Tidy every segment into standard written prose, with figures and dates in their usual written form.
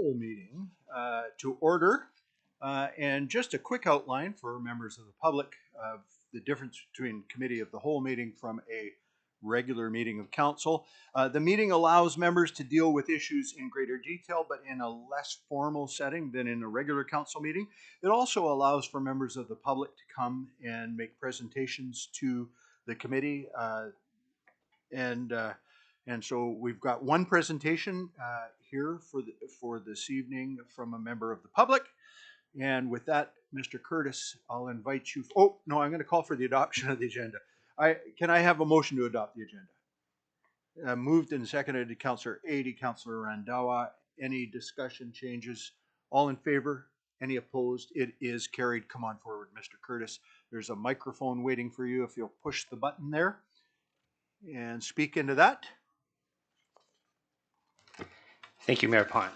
whole meeting to order. And just a quick outline for members of the public of the difference between committee of the whole meeting from a regular meeting of council. The meeting allows members to deal with issues in greater detail, but in a less formal setting than in a regular council meeting. It also allows for members of the public to come and make presentations to the committee. And so we've got one presentation here for this evening from a member of the public. And with that, Mr. Curtis, I'll invite you. Oh, no, I'm going to call for the adoption of the agenda. Can I have a motion to adopt the agenda? Moved and seconded to Councillor Ady, Councillor Randawa. Any discussion, changes? All in favor? Any opposed? It is carried. Come on forward, Mr. Curtis. There's a microphone waiting for you if you'll push the button there and speak into that. Thank you, Mayor Pond.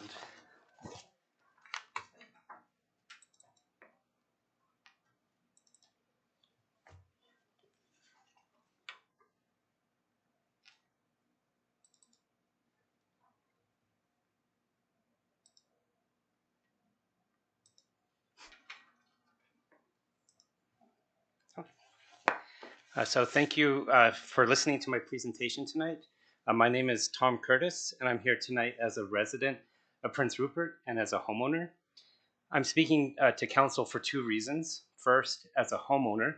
So thank you for listening to my presentation tonight. My name is Tom Curtis, and I'm here tonight as a resident of Prince Rupert and as a homeowner. I'm speaking to council for two reasons. First, as a homeowner,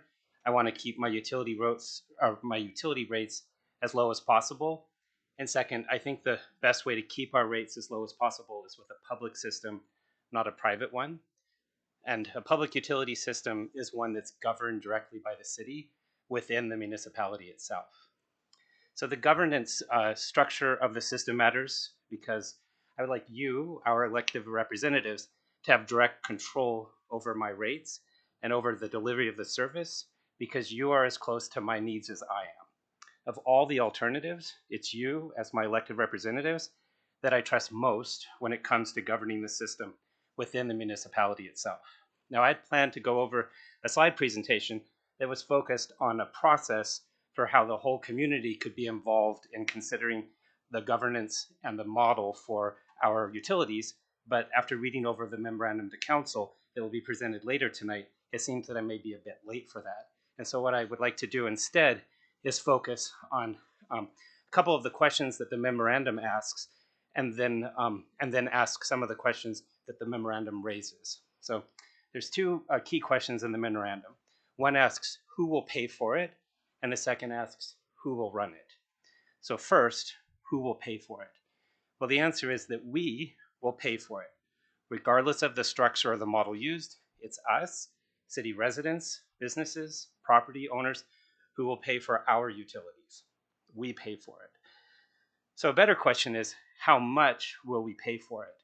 I want to keep my utility rates as low as possible. And second, I think the best way to keep our rates as low as possible is with a public system, not a private one. And a public utility system is one that's governed directly by the city within the municipality itself. So the governance structure of the system matters because I would like you, our elected representatives, to have direct control over my rates and over the delivery of the service because you are as close to my needs as I am. Of all the alternatives, it's you, as my elected representatives, that I trust most when it comes to governing the system within the municipality itself. Now, I had planned to go over a slide presentation that was focused on a process for how the whole community could be involved in considering the governance and the model for our utilities. But after reading over the memorandum to council that will be presented later tonight, it seems that I may be a bit late for that. And so what I would like to do instead is focus on a couple of the questions that the memorandum asks, and then ask some of the questions that the memorandum raises. So there's two key questions in the memorandum. One asks, who will pay for it? And the second asks, who will run it? So first, who will pay for it? Well, the answer is that we will pay for it. Regardless of the structure or the model used, it's us, city residents, businesses, property owners, who will pay for our utilities. We pay for it. So a better question is, how much will we pay for it?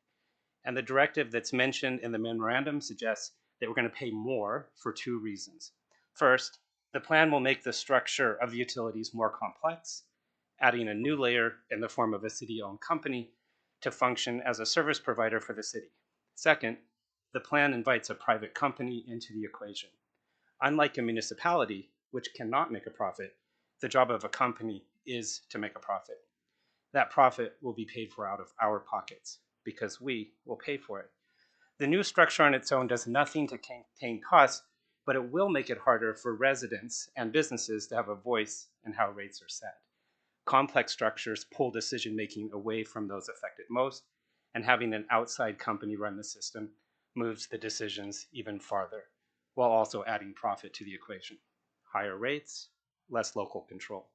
And the directive that's mentioned in the memorandum suggests that we're going to pay more for two reasons. First, the plan will make the structure of the utilities more complex, adding a new layer in the form of a city-owned company to function as a service provider for the city. Second, the plan invites a private company into the equation. Unlike a municipality, which cannot make a profit, the job of a company is to make a profit. That profit will be paid for out of our pockets because we will pay for it. The new structure on its own does nothing to contain costs, but it will make it harder for residents and businesses to have a voice in how rates are set. Complex structures pull decision-making away from those affected most, and having an outside company run the system moves the decisions even farther, while also adding profit to the equation. Higher rates, less local control.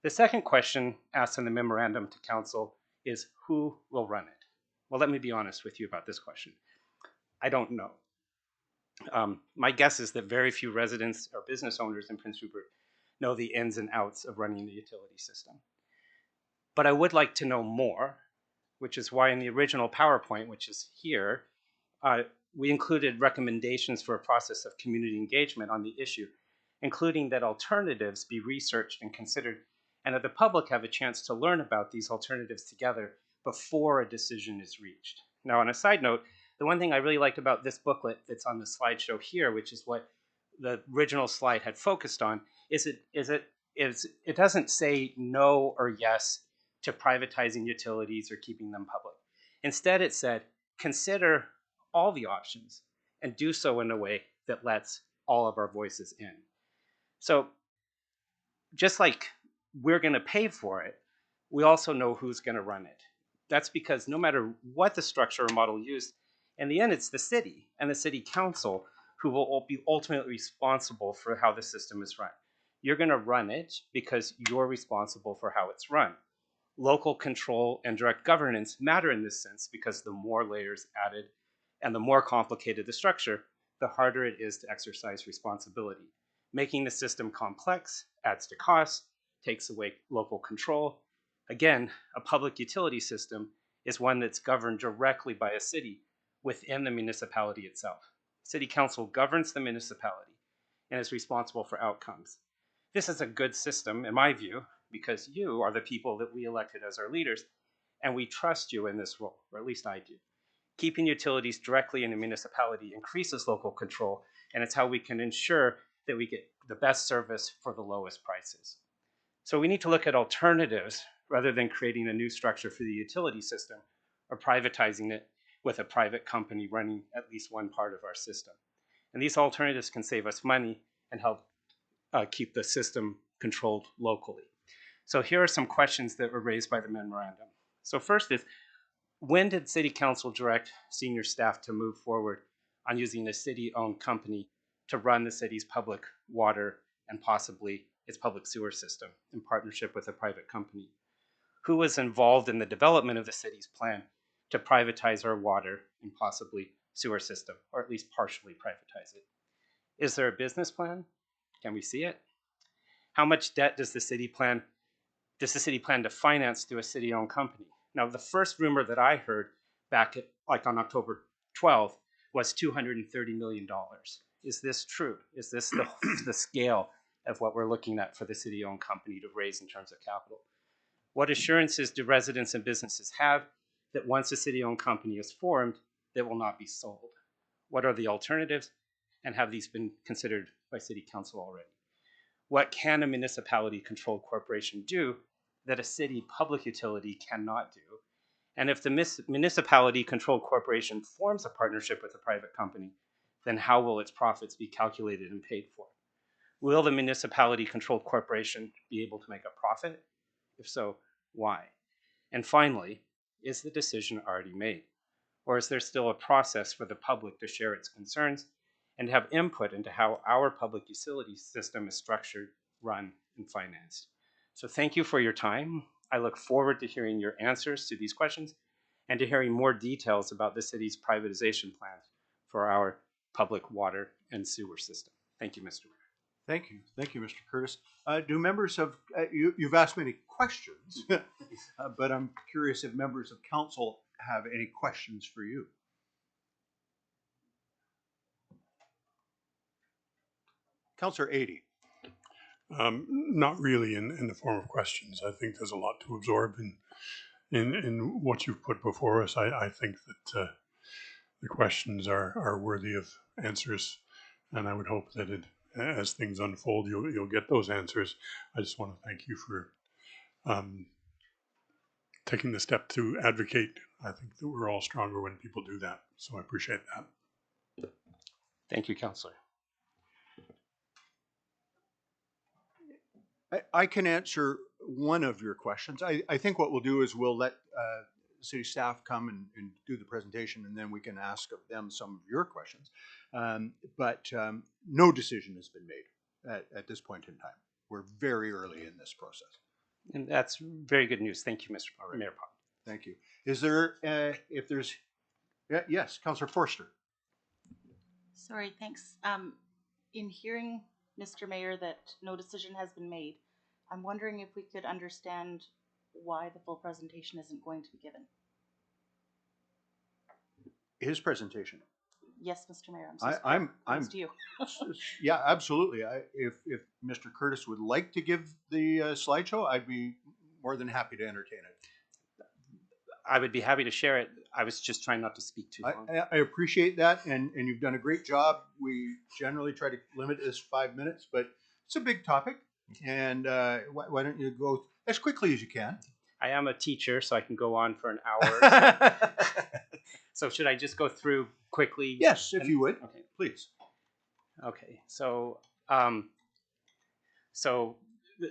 The second question asked in the memorandum to council is, who will run it? Well, let me be honest with you about this question. I don't know. My guess is that very few residents or business owners in Prince Rupert know the ins and outs of running the utility system. But I would like to know more, which is why in the original PowerPoint, which is here, we included recommendations for a process of community engagement on the issue, including that alternatives be researched and considered, and that the public have a chance to learn about these alternatives together before a decision is reached. Now, on a side note, the one thing I really liked about this booklet that's on the slideshow here, which is what the original slide had focused on, is it doesn't say no or yes to privatizing utilities or keeping them public. Instead, it said, consider all the options and do so in a way that lets all of our voices in. So just like we're going to pay for it, we also know who's going to run it. That's because no matter what the structure or model used, in the end, it's the city and the city council who will be ultimately responsible for how the system is run. You're going to run it because you're responsible for how it's run. Local control and direct governance matter in this sense because the more layers added and the more complicated the structure, the harder it is to exercise responsibility. Making the system complex adds to cost, takes away local control. Again, a public utility system is one that's governed directly by a city within the municipality itself. City council governs the municipality and is responsible for outcomes. This is a good system, in my view, because you are the people that we elected as our leaders, and we trust you in this role, or at least I do. Keeping utilities directly in the municipality increases local control, and it's how we can ensure that we get the best service for the lowest prices. So we need to look at alternatives rather than creating a new structure for the utility system or privatizing it with a private company running at least one part of our system. And these alternatives can save us money and help keep the system controlled locally. So here are some questions that were raised by the memorandum. So first is, when did City Council direct senior staff to move forward on using a city-owned company to run the city's public water and possibly its public sewer system in partnership with a private company? Who was involved in the development of the city's plan to privatize our water and possibly sewer system, or at least partially privatize it? Is there a business plan? Can we see it? How much debt does the city plan to finance through a city-owned company? Now, the first rumor that I heard back on October 12th was $230 million. Is this true? Is this the scale of what we're looking at for the city-owned company to raise in terms of capital? What assurances do residents and businesses have that once a city-owned company is formed, they will not be sold? What are the alternatives? And have these been considered by City Council already? What can a municipality-controlled corporation do that a city public utility cannot do? And if the municipality-controlled corporation forms a partnership with a private company, then how will its profits be calculated and paid for? Will the municipality-controlled corporation be able to make a profit? If so, why? And finally, is the decision already made? Or is there still a process for the public to share its concerns and have input into how our public utility system is structured, run, and financed? So thank you for your time. I look forward to hearing your answers to these questions and to hearing more details about the city's privatization plans for our public water and sewer system. Thank you, Mr. Mayor. Thank you. Thank you, Mr. Curtis. Do members of, you've asked many questions, but I'm curious if members of council have any questions for you. Councillor Adey. Not really in the form of questions. I think there's a lot to absorb in what you've put before us. I think that the questions are worthy of answers, and I would hope that as things unfold, you'll get those answers. I just want to thank you for taking the step to advocate. I think that we're all stronger when people do that, so I appreciate that. Thank you, Councillor. I can answer one of your questions. I think what we'll do is we'll let city staff come and do the presentation, and then we can ask of them some of your questions. But no decision has been made at this point in time. We're very early in this process. And that's very good news. Thank you, Mr. Mayor Pop. Thank you. Is there, if there's, yes, Councillor Forster. Sorry, thanks. In hearing, Mr. Mayor, that no decision has been made, I'm wondering if we could understand why the full presentation isn't going to be given. His presentation. Yes, Mr. Mayor. I'm to you. Yeah, absolutely. If Mr. Curtis would like to give the slideshow, I'd be more than happy to entertain it. I would be happy to share it. I was just trying not to speak too long. I appreciate that, and you've done a great job. We generally try to limit this 5 minutes, but it's a big topic, and why don't you go as quickly as you can? I am a teacher, so I can go on for an hour. So should I just go through quickly? Yes, if you would, Okay. please. Okay. So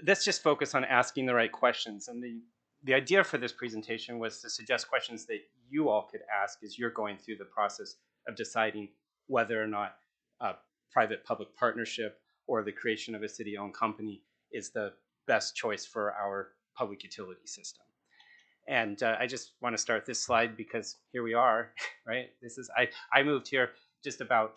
let's just focus on asking the right questions. And the idea for this presentation was to suggest questions that you all could ask as you're going through the process of deciding whether or not a private-public partnership or the creation of a city-owned company is the best choice for our public utility system. And I just want to start this slide because here we are, right? I moved here just about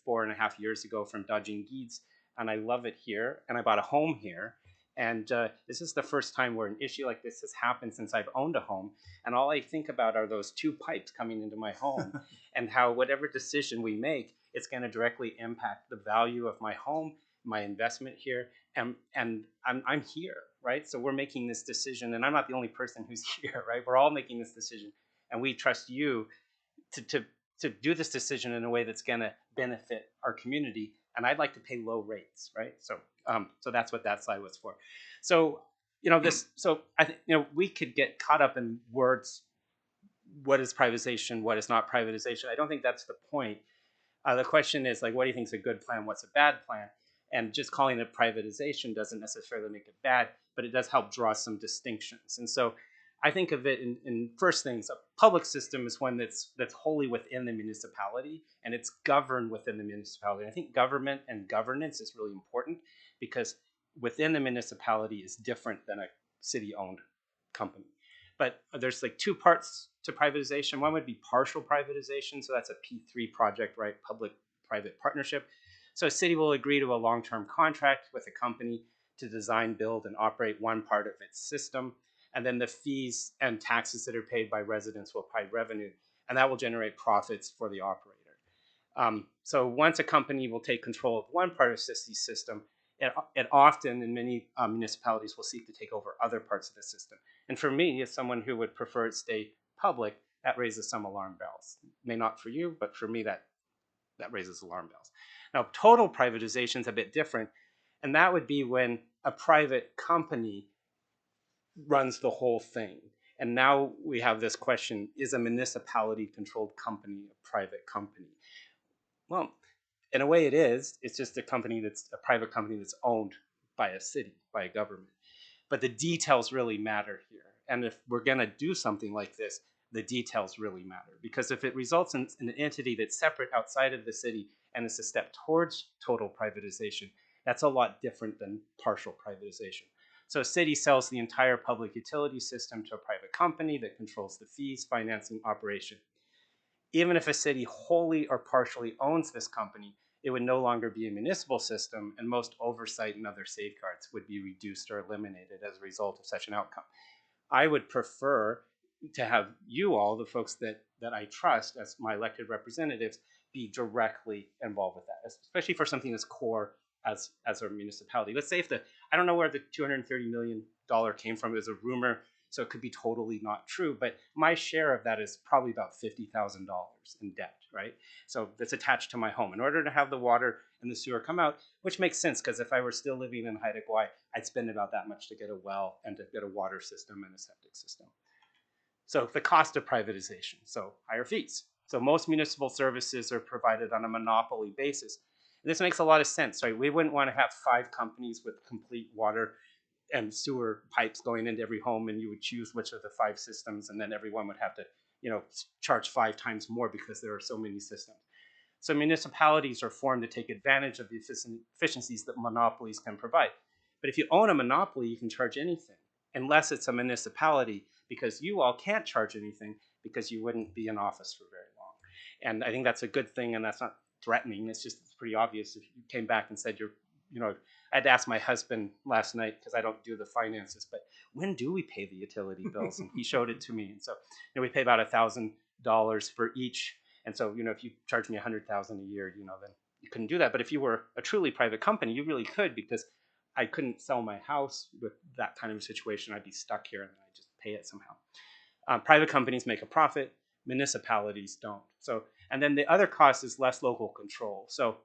4.5 years ago from Dodging Geeds, and I love it here. And I bought a home here. And this is the first time where an issue like this has happened since I've owned a home. And all I think about are those 2 pipes coming into my home and how whatever decision we make, it's going to directly impact the value of my home, my investment here. And I'm here, right? So we're making this decision, and I'm not the only person who's here, right? We're all making this decision, and we trust you to do this decision in a way that's going to benefit our community. And I'd like to pay low rates, right? So that's what that slide was for. So I think we could get caught up in words. What is privatization? What is not privatization? I don't think that's the point. The question is like, what do you think is a good plan? What's a bad plan? And just calling it privatization doesn't necessarily make it bad, but it does help draw some distinctions. And so I think of it in first things, a public system is one that's wholly within the municipality, and it's governed within the municipality. I think government and governance is really important because within the municipality is different than a city-owned company. But there's like 2 parts to privatization. One would be partial privatization. So that's a P3 project, right? Public-private partnership. So a city will agree to a long-term contract with a company to design, build, and operate one part of its system. And then the fees and taxes that are paid by residents will provide revenue, and that will generate profits for the operator. So once a company will take control of one part of the system, it often, in many municipalities, will seek to take over other parts of the system. And for me, as someone who would prefer it stay public, that raises some alarm bells. May not for you, but for me, that raises alarm bells. Now, total privatization is a bit different, and that would be when a private company runs the whole thing. And now we have this question, is a municipality-controlled company a private company? Well, in a way it is. It's just a private company that's owned by a city, by a government. But the details really matter here. And if we're going to do something like this, the details really matter. Because if it results in an entity that's separate outside of the city and it's a step towards total privatization, that's a lot different than partial privatization. So a city sells the entire public utility system to a private company that controls the fees, financing, operation. Even if a city wholly or partially owns this company, it would no longer be a municipal system, and most oversight and other safeguards would be reduced or eliminated as a result of such an outcome. I would prefer to have you all, the folks that I trust as my elected representatives, be directly involved with that, especially for something as core as a municipality. Let's say I don't know where the $230 million came from. It was a rumor, so it could be totally not true. But my share of that is probably about $50,000 in debt, right? So that's attached to my home. In order to have the water and the sewer come out, which makes sense because if I were still living in Haida Gwaii, I'd spend about that much to get a well and to get a water system and a septic system. So the cost of privatization, so higher fees. So most municipal services are provided on a monopoly basis. This makes a lot of sense, right? We wouldn't want to have 5 companies with complete water and sewer pipes going into every home, and you would choose which of the 5 systems, and then everyone would have to, charge 5 times more because there are so many systems. So municipalities are formed to take advantage of the efficiencies that monopolies can provide. But if you own a monopoly, you can charge anything, unless it's a municipality, because you all can't charge anything because you wouldn't be in office for very long. And I think that's a good thing, and that's not threatening. It's pretty obvious. If you came back and said I had to ask my husband last night because I don't do the finances, but when do we pay the utility bills? And he showed it to me. And so, we pay about $1,000 for each. And so, if you charge me $100,000 a year, then you couldn't do that. But if you were a truly private company, you really could, because I couldn't sell my house with that kind of a situation. I'd be stuck here and then I'd just pay it somehow. Private companies make a profit. Municipalities don't. So, and then the other cost is less local control. So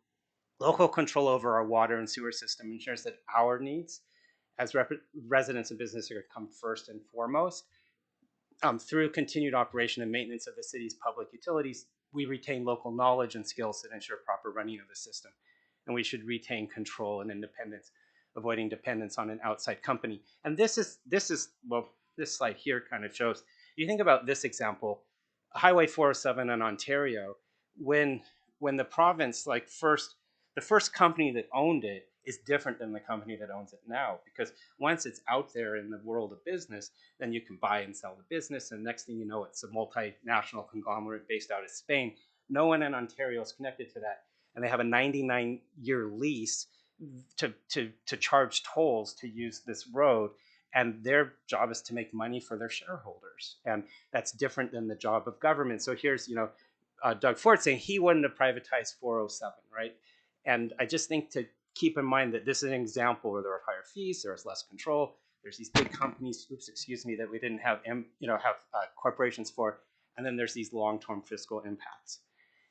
local control over our water and sewer system ensures that our needs as residents and businesses are going to come first and foremost. Through continued operation and maintenance of the city's public utilities, we retain local knowledge and skills that ensure proper running of the system. And we should retain control and independence, avoiding dependence on an outside company. And this is well, this slide here kind of shows. You think about this example, Highway 407 in Ontario, when the province, like the first company that owned it is different than the company that owns it now, because once it's out there in the world of business, then you can buy and sell the business, and next thing you know, it's a multinational conglomerate based out of Spain. No one in Ontario is connected to that, and they have a 99-year lease to charge tolls to use this road, and their job is to make money for their shareholders, and that's different than the job of government. So here's Doug Ford saying he wouldn't have privatized 407, right? And I just think to keep in mind that this is an example where there are higher fees, there is less control, there's these big companies, that we didn't have, corporations for, and then there's these long-term fiscal impacts.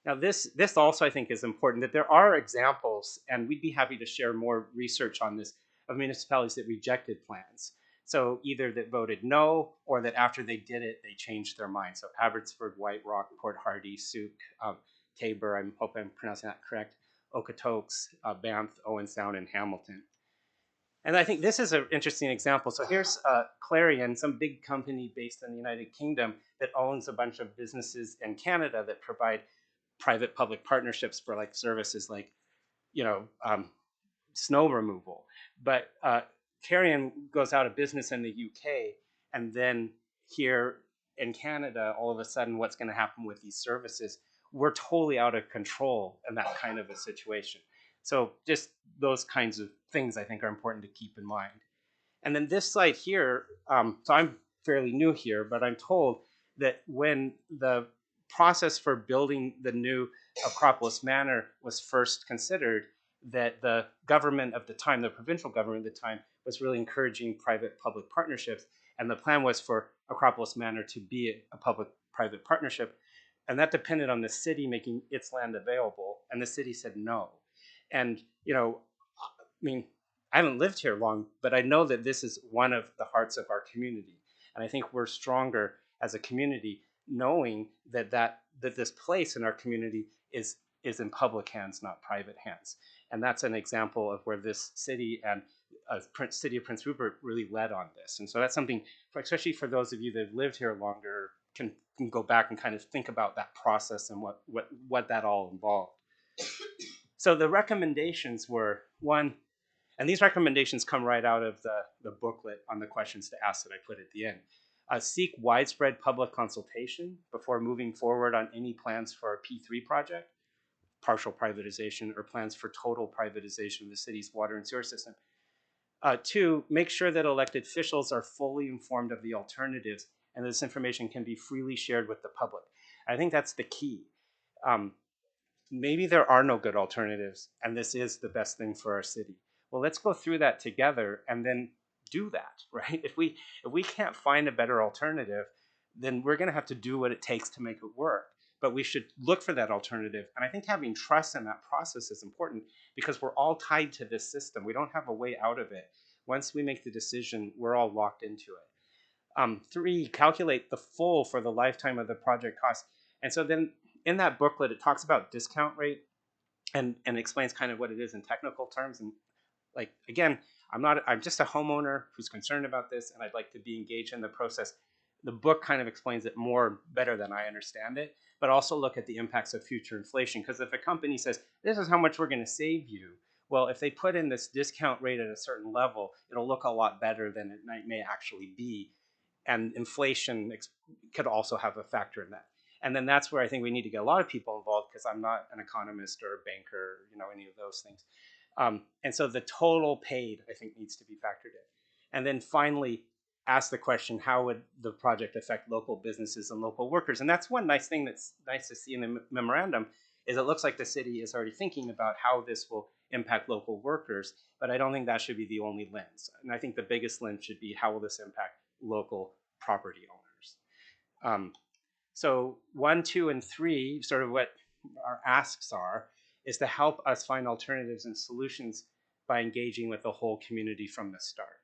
Now, this also I think is important, that there are examples, and we'd be happy to share more research on this, of municipalities that rejected plans. So either that voted no, or that after they did it, they changed their mind. So Abbotsford, White Rock, Port Hardy, Souk, Tabor, I hope I'm pronouncing that correct, Okotoks, Banff, Owen Sound, and Hamilton. And I think this is an interesting example. So here's Clarion, some big company based in the United Kingdom that owns a bunch of businesses in Canada that provide private-public partnerships for like services like, snow removal. But Clarion goes out of business in the UK, and then here in Canada, all of a sudden, what's going to happen with these services? We're totally out of control in that kind of a situation. So just those kinds of things I think are important to keep in mind. And then this slide here, so I'm fairly new here, but I'm told that when the process for building the new Acropolis Manor was first considered, that the government of the time, the provincial government at the time, was really encouraging private-public partnerships. And the plan was for Acropolis Manor to be a public-private partnership. And that depended on the city making its land available. And the city said no. And, I haven't lived here long, but I know that this is one of the hearts of our community. And I think we're stronger as a community knowing that this place in our community is in public hands, not private hands. And that's an example of where this city and city of Prince Rupert really led on this. And so that's something, especially for those of you that have lived here longer, can go back and kind of think about that process and what that all involved. So the recommendations were, one, and these recommendations come right out of the booklet on the questions to ask that I put at the end. Seek widespread public consultation before moving forward on any plans for a P3 project, partial privatization, or plans for total privatization of the city's water and sewer system. Two, make sure that elected officials are fully informed of the alternatives and this information can be freely shared with the public. I think that's the key. Maybe there are no good alternatives and this is the best thing for our city. Well, let's go through that together and then do that, right? If we can't find a better alternative, then we're going to have to do what it takes to make it work. But we should look for that alternative. And I think having trust in that process is important because we're all tied to this system. We don't have a way out of it. Once we make the decision, we're all locked into it. Three, calculate the full for the lifetime of the project cost. And so then in that booklet, it talks about discount rate and explains kind of what it is in technical terms. And like, again, I'm just a homeowner who's concerned about this and I'd like to be engaged in the process. The book kind of explains it better than I understand it, but also look at the impacts of future inflation. Because if a company says, this is how much we're going to save you, well, if they put in this discount rate at a certain level, it'll look a lot better than it may actually be. And inflation could also have a factor in that. And then that's where I think we need to get a lot of people involved because I'm not an economist or a banker, any of those things. And so the total paid, I think, needs to be factored in. And then finally, ask the question, how would the project affect local businesses and local workers? And that's one nice thing that's nice to see in the memorandum is it looks like the city is already thinking about how this will impact local workers, but I don't think that should be the only lens. And I think the biggest lens should be how will this impact local property owners? So 1, 2, and 3, sort of what our asks are, is to help us find alternatives and solutions by engaging with the whole community from the start.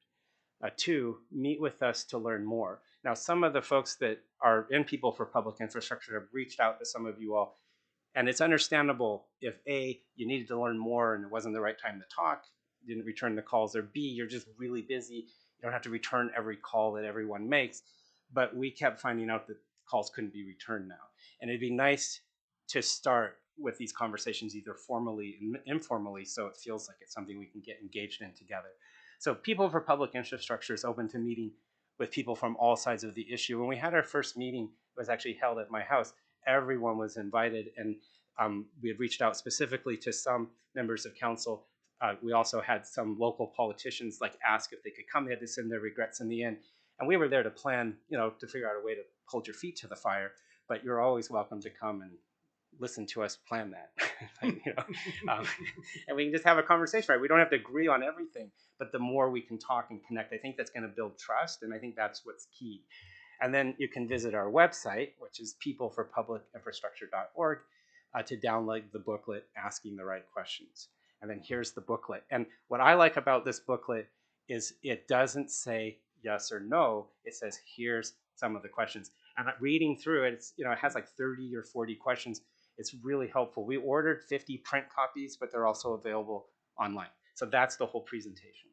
Two, meet with us to learn more. Now, some of the folks that are in People for Public Infrastructure have reached out to some of you all, and it's understandable if A, you needed to learn more and it wasn't the right time to talk, didn't return the calls, or B, you're just really busy. You don't have to return every call that everyone makes. But we kept finding out that calls couldn't be returned now. And it'd be nice to start with these conversations either formally and informally, so it feels like it's something we can get engaged in together. So People for Public Infrastructure is open to meeting with people from all sides of the issue. When we had our first meeting, it was actually held at my house. Everyone was invited, and we had reached out specifically to some members of council. We also had some local politicians ask if they could come. They had to send their regrets in the end, and we were there to plan, to figure out a way to hold your feet to the fire. But you're always welcome to come and listen to us plan that. And we can just have a conversation, right? We don't have to agree on everything, but the more we can talk and connect, I think that's going to build trust, and I think that's what's key. And then you can visit our website, which is peopleforpublicinfrastructure.org, to download the booklet, Asking the Right Questions. And then here's the booklet. And what I like about this booklet is it doesn't say yes or no. It says, here's some of the questions. And reading through it, it has 30 or 40 questions. It's really helpful. We ordered 50 print copies, but they're also available online. So that's the whole presentation.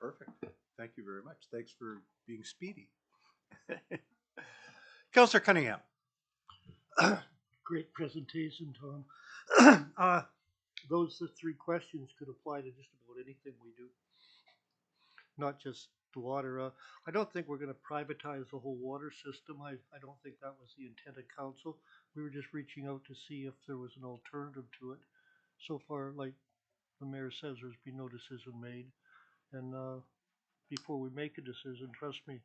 Perfect. Thank you very much. Thanks for being speedy. Councillor Cunningham. Great presentation, Tom. Those 3 questions could apply to just about anything we do, not just the water. I don't think we're going to privatize the whole water system. I don't think that was the intent of council. We were just reaching out to see if there was an alternative to it. So far, like the mayor says, there's been no decision made. And before we make a decision, trust me,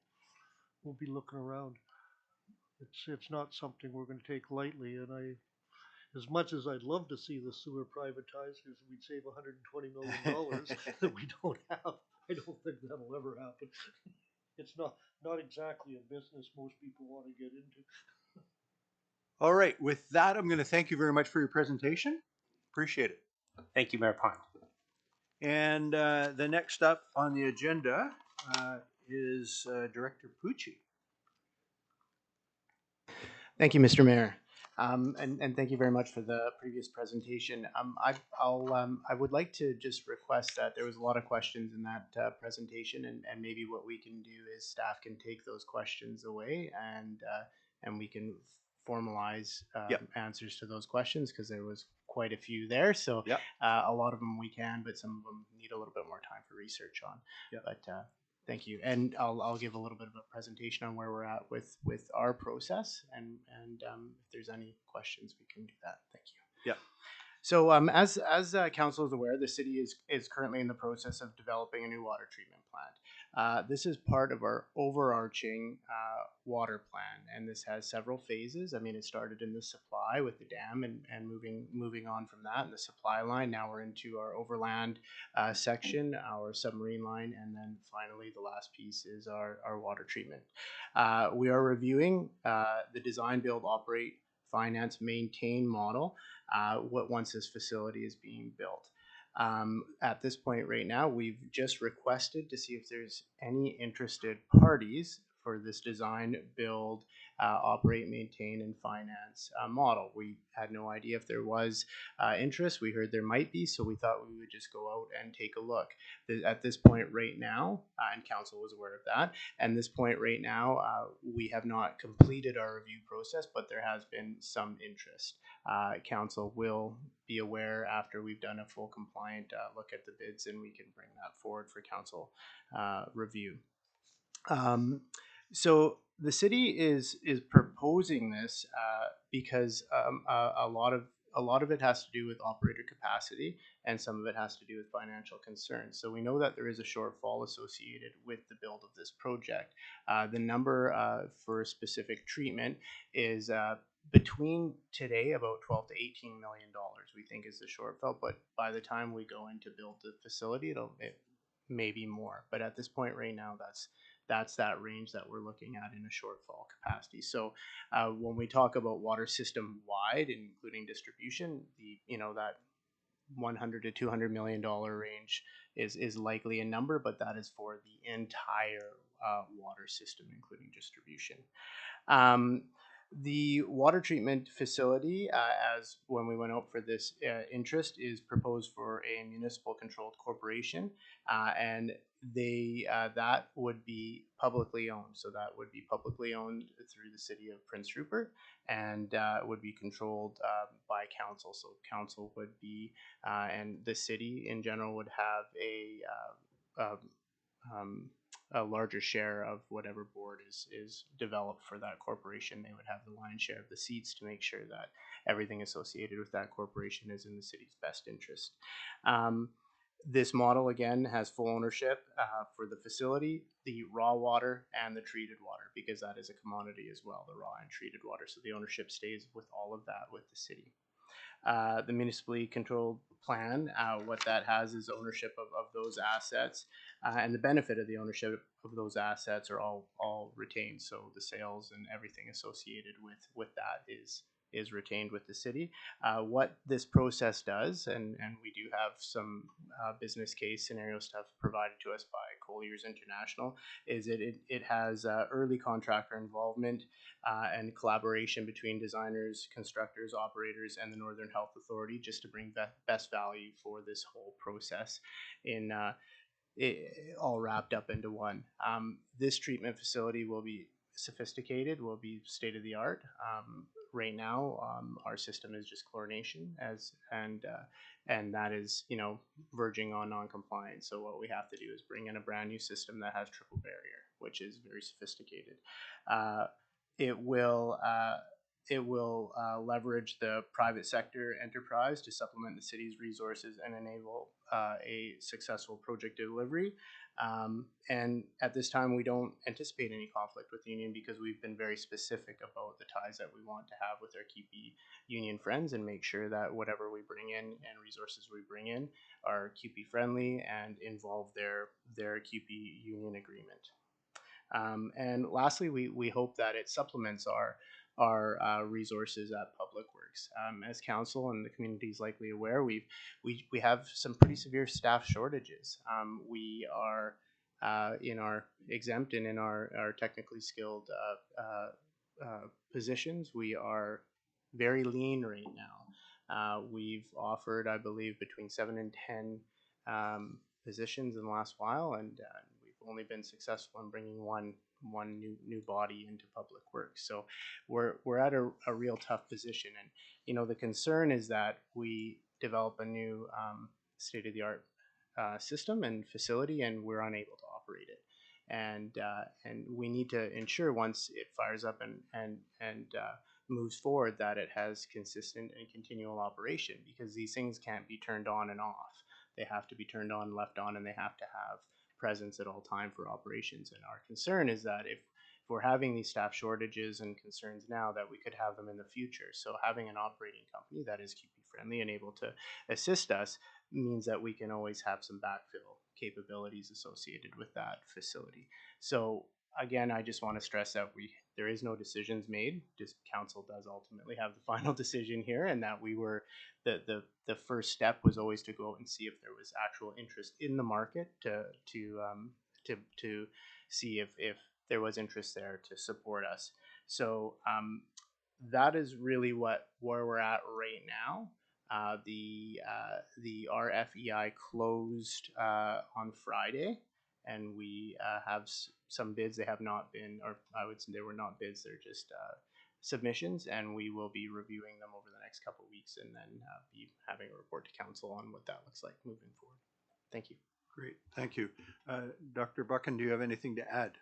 we'll be looking around. It's not something we're going to take lightly. And as much as I'd love to see the sewer privatized, because we'd save $120 million that we don't have, I don't think that'll ever happen. It's not exactly a business most people want to get into. All right. With that, I'm going to thank you very much for your presentation. Appreciate it. Thank you, Mayor Pond. And the next up on the agenda is Director Pucci. Thank you, Mr. Mayor. And thank you very much for the previous presentation. I would like to just request that there was a lot of questions in that presentation, and maybe what we can do is staff can take those questions away, and we can formalize answers to those questions, because there was quite a few there. So a lot of them we can, but some of them need a little bit more time for research on. But thank you, and I'll give a little bit of a presentation on where we're at with our process, and if there's any questions, we can do that. Thank you. Yeah. So as council is aware, the city is currently in the process of developing a new water treatment plant. This is part of our overarching water plan, and this has several phases. I mean, it started in the supply with the dam, and moving on from that in the supply line. Now we're into our overland section, our submarine line, and then finally the last piece is our water treatment. We are reviewing the design, build, operate, finance, maintain model once this facility is being built. At this point right now, we've just requested to see if there's any interested parties for this design, build, operate, maintain, and finance model. We had no idea if there was interest. We heard there might be, so we thought we would just go out and take a look. At this point right now, and council was aware of that, and this point right now, we have not completed our review process, but there has been some interest. Council will be aware after we've done a full compliant look at the bids, and we can bring that forward for council review. So the city is proposing this because a lot of it has to do with operator capacity, and some of it has to do with financial concerns. So we know that there is a shortfall associated with the build of this project. The number for specific treatment is between today about $12 to $18 million. We think is the shortfall, but by the time we go in to build the facility, it may be more. But at this point right now, that's that range that we're looking at in a shortfall capacity. So when we talk about water system wide, including distribution, that $100 to $200 million range is likely a number, but that is for the entire water system, including distribution. The water treatment facility, as when we went out for this interest, is proposed for a municipal controlled corporation, and they that would be publicly owned. So that would be publicly owned through the city of Prince Rupert, and would be controlled by council. So council would be, and the city in general would have a larger share of whatever board is developed for that corporation. They would have the lion's share of the seats to make sure that everything associated with that corporation is in the city's best interest. This model, again, has full ownership for the facility, the raw water, and the treated water, because that is a commodity as well, the raw and treated water. So the ownership stays with all of that with the city. The municipally controlled plan, what that has is ownership of those assets, and the benefit of the ownership of those assets are all retained. So the sales and everything associated with that is retained with the city. What this process does, and we do have some business case scenario stuff provided to us by Colliers International, is it has early contractor involvement and collaboration between designers, constructors, operators, and the Northern Health Authority, just to bring best value for this whole process in all wrapped up into one. This treatment facility will be sophisticated, will be state of the art. Right now, our system is just chlorination, and that is, verging on non-compliance. So what we have to do is bring in a brand new system that has triple barrier, which is very sophisticated. It will leverage the private sector enterprise to supplement the city's resources and enable a successful project delivery. And at this time, we don't anticipate any conflict with the union because we've been very specific about the ties that we want to have with our QP union friends, and make sure that whatever we bring in and resources we bring in are QP friendly and involve their QP union agreement. And lastly, we hope that it supplements our resources at Public Works. As council and the community is likely aware, we have some pretty severe staff shortages. We are in our exempt and in our technically skilled positions, we are very lean right now. We've offered, I believe, between 7 and 10 positions in the last while, and we've only been successful in bringing one new body into Public Works. So we're at a real tough position, and the concern is that we develop a new state-of-the-art system and facility, and we're unable to operate it. And we need to ensure once it fires up and moves forward that it has consistent and continual operation, because these things can't be turned on and off. They have to be turned on, left on, and they have to have presence at all time for operations. And our concern is that if we're having these staff shortages and concerns now, that we could have them in the future. So having an operating company that is QP friendly and able to assist us means that we can always have some backfill capabilities associated with that facility. So again, I just want to stress that there is no decisions made. Just council does ultimately have the final decision here, and that we were the first step was always to go and see if there was actual interest in the market to see if there was interest there to support us. So that is really where we're at right now. The RFEI closed on Friday, and we have some bids. They have not been, or I would say they were not bids, they're just submissions, and we will be reviewing them over the next couple of weeks, and then be having a report to council on what that looks like moving forward. Thank you. Great, thank you. Dr. Buchan, do you have anything to add?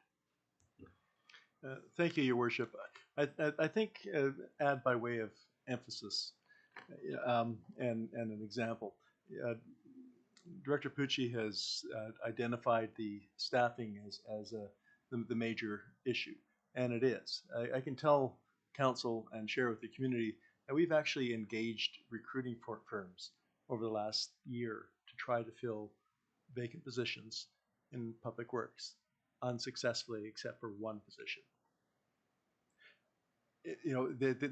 Thank you, Your Worship. I think add by way of emphasis and an example. Director Pucci has identified the staffing as the major issue, and it is. I can tell council and share with the community that we've actually engaged recruiting firms over the last year to try to fill vacant positions in Public Works, unsuccessfully except for one position.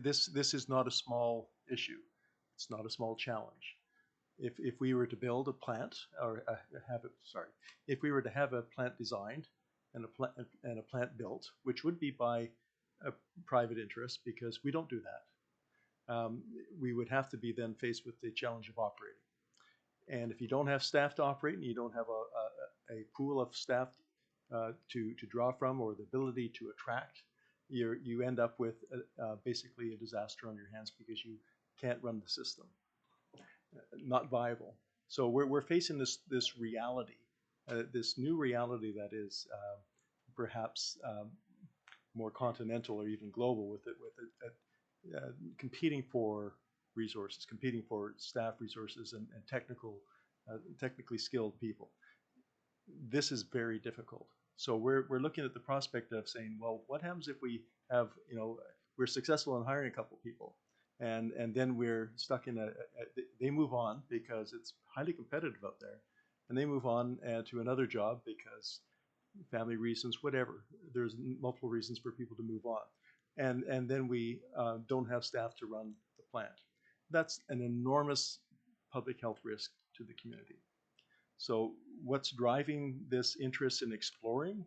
This is not a small issue. It's not a small challenge. if we were to build a plant or if we were to have a plant designed and a plant built, which would be by a private interest, because we don't do that, we would have to be then faced with the challenge of operating. And if you don't have staff to operate and you don't have a pool of staff to draw from, or the ability to attract, you end up with basically a disaster on your hands, because you can't run the system. Not viable. So we're facing this reality, this new reality that is perhaps more continental or even global, with competing for resources, competing for staff resources and technically skilled people. This is very difficult. So we're looking at the prospect of saying, well, what happens if we have, we're successful in hiring a couple people, and then we're stuck in they move on because it's highly competitive out there, and they move on to another job because family reasons, whatever. There's multiple reasons for people to move on, and then we don't have staff to run the plant. That's an enormous public health risk to the community. So what's driving this interest in exploring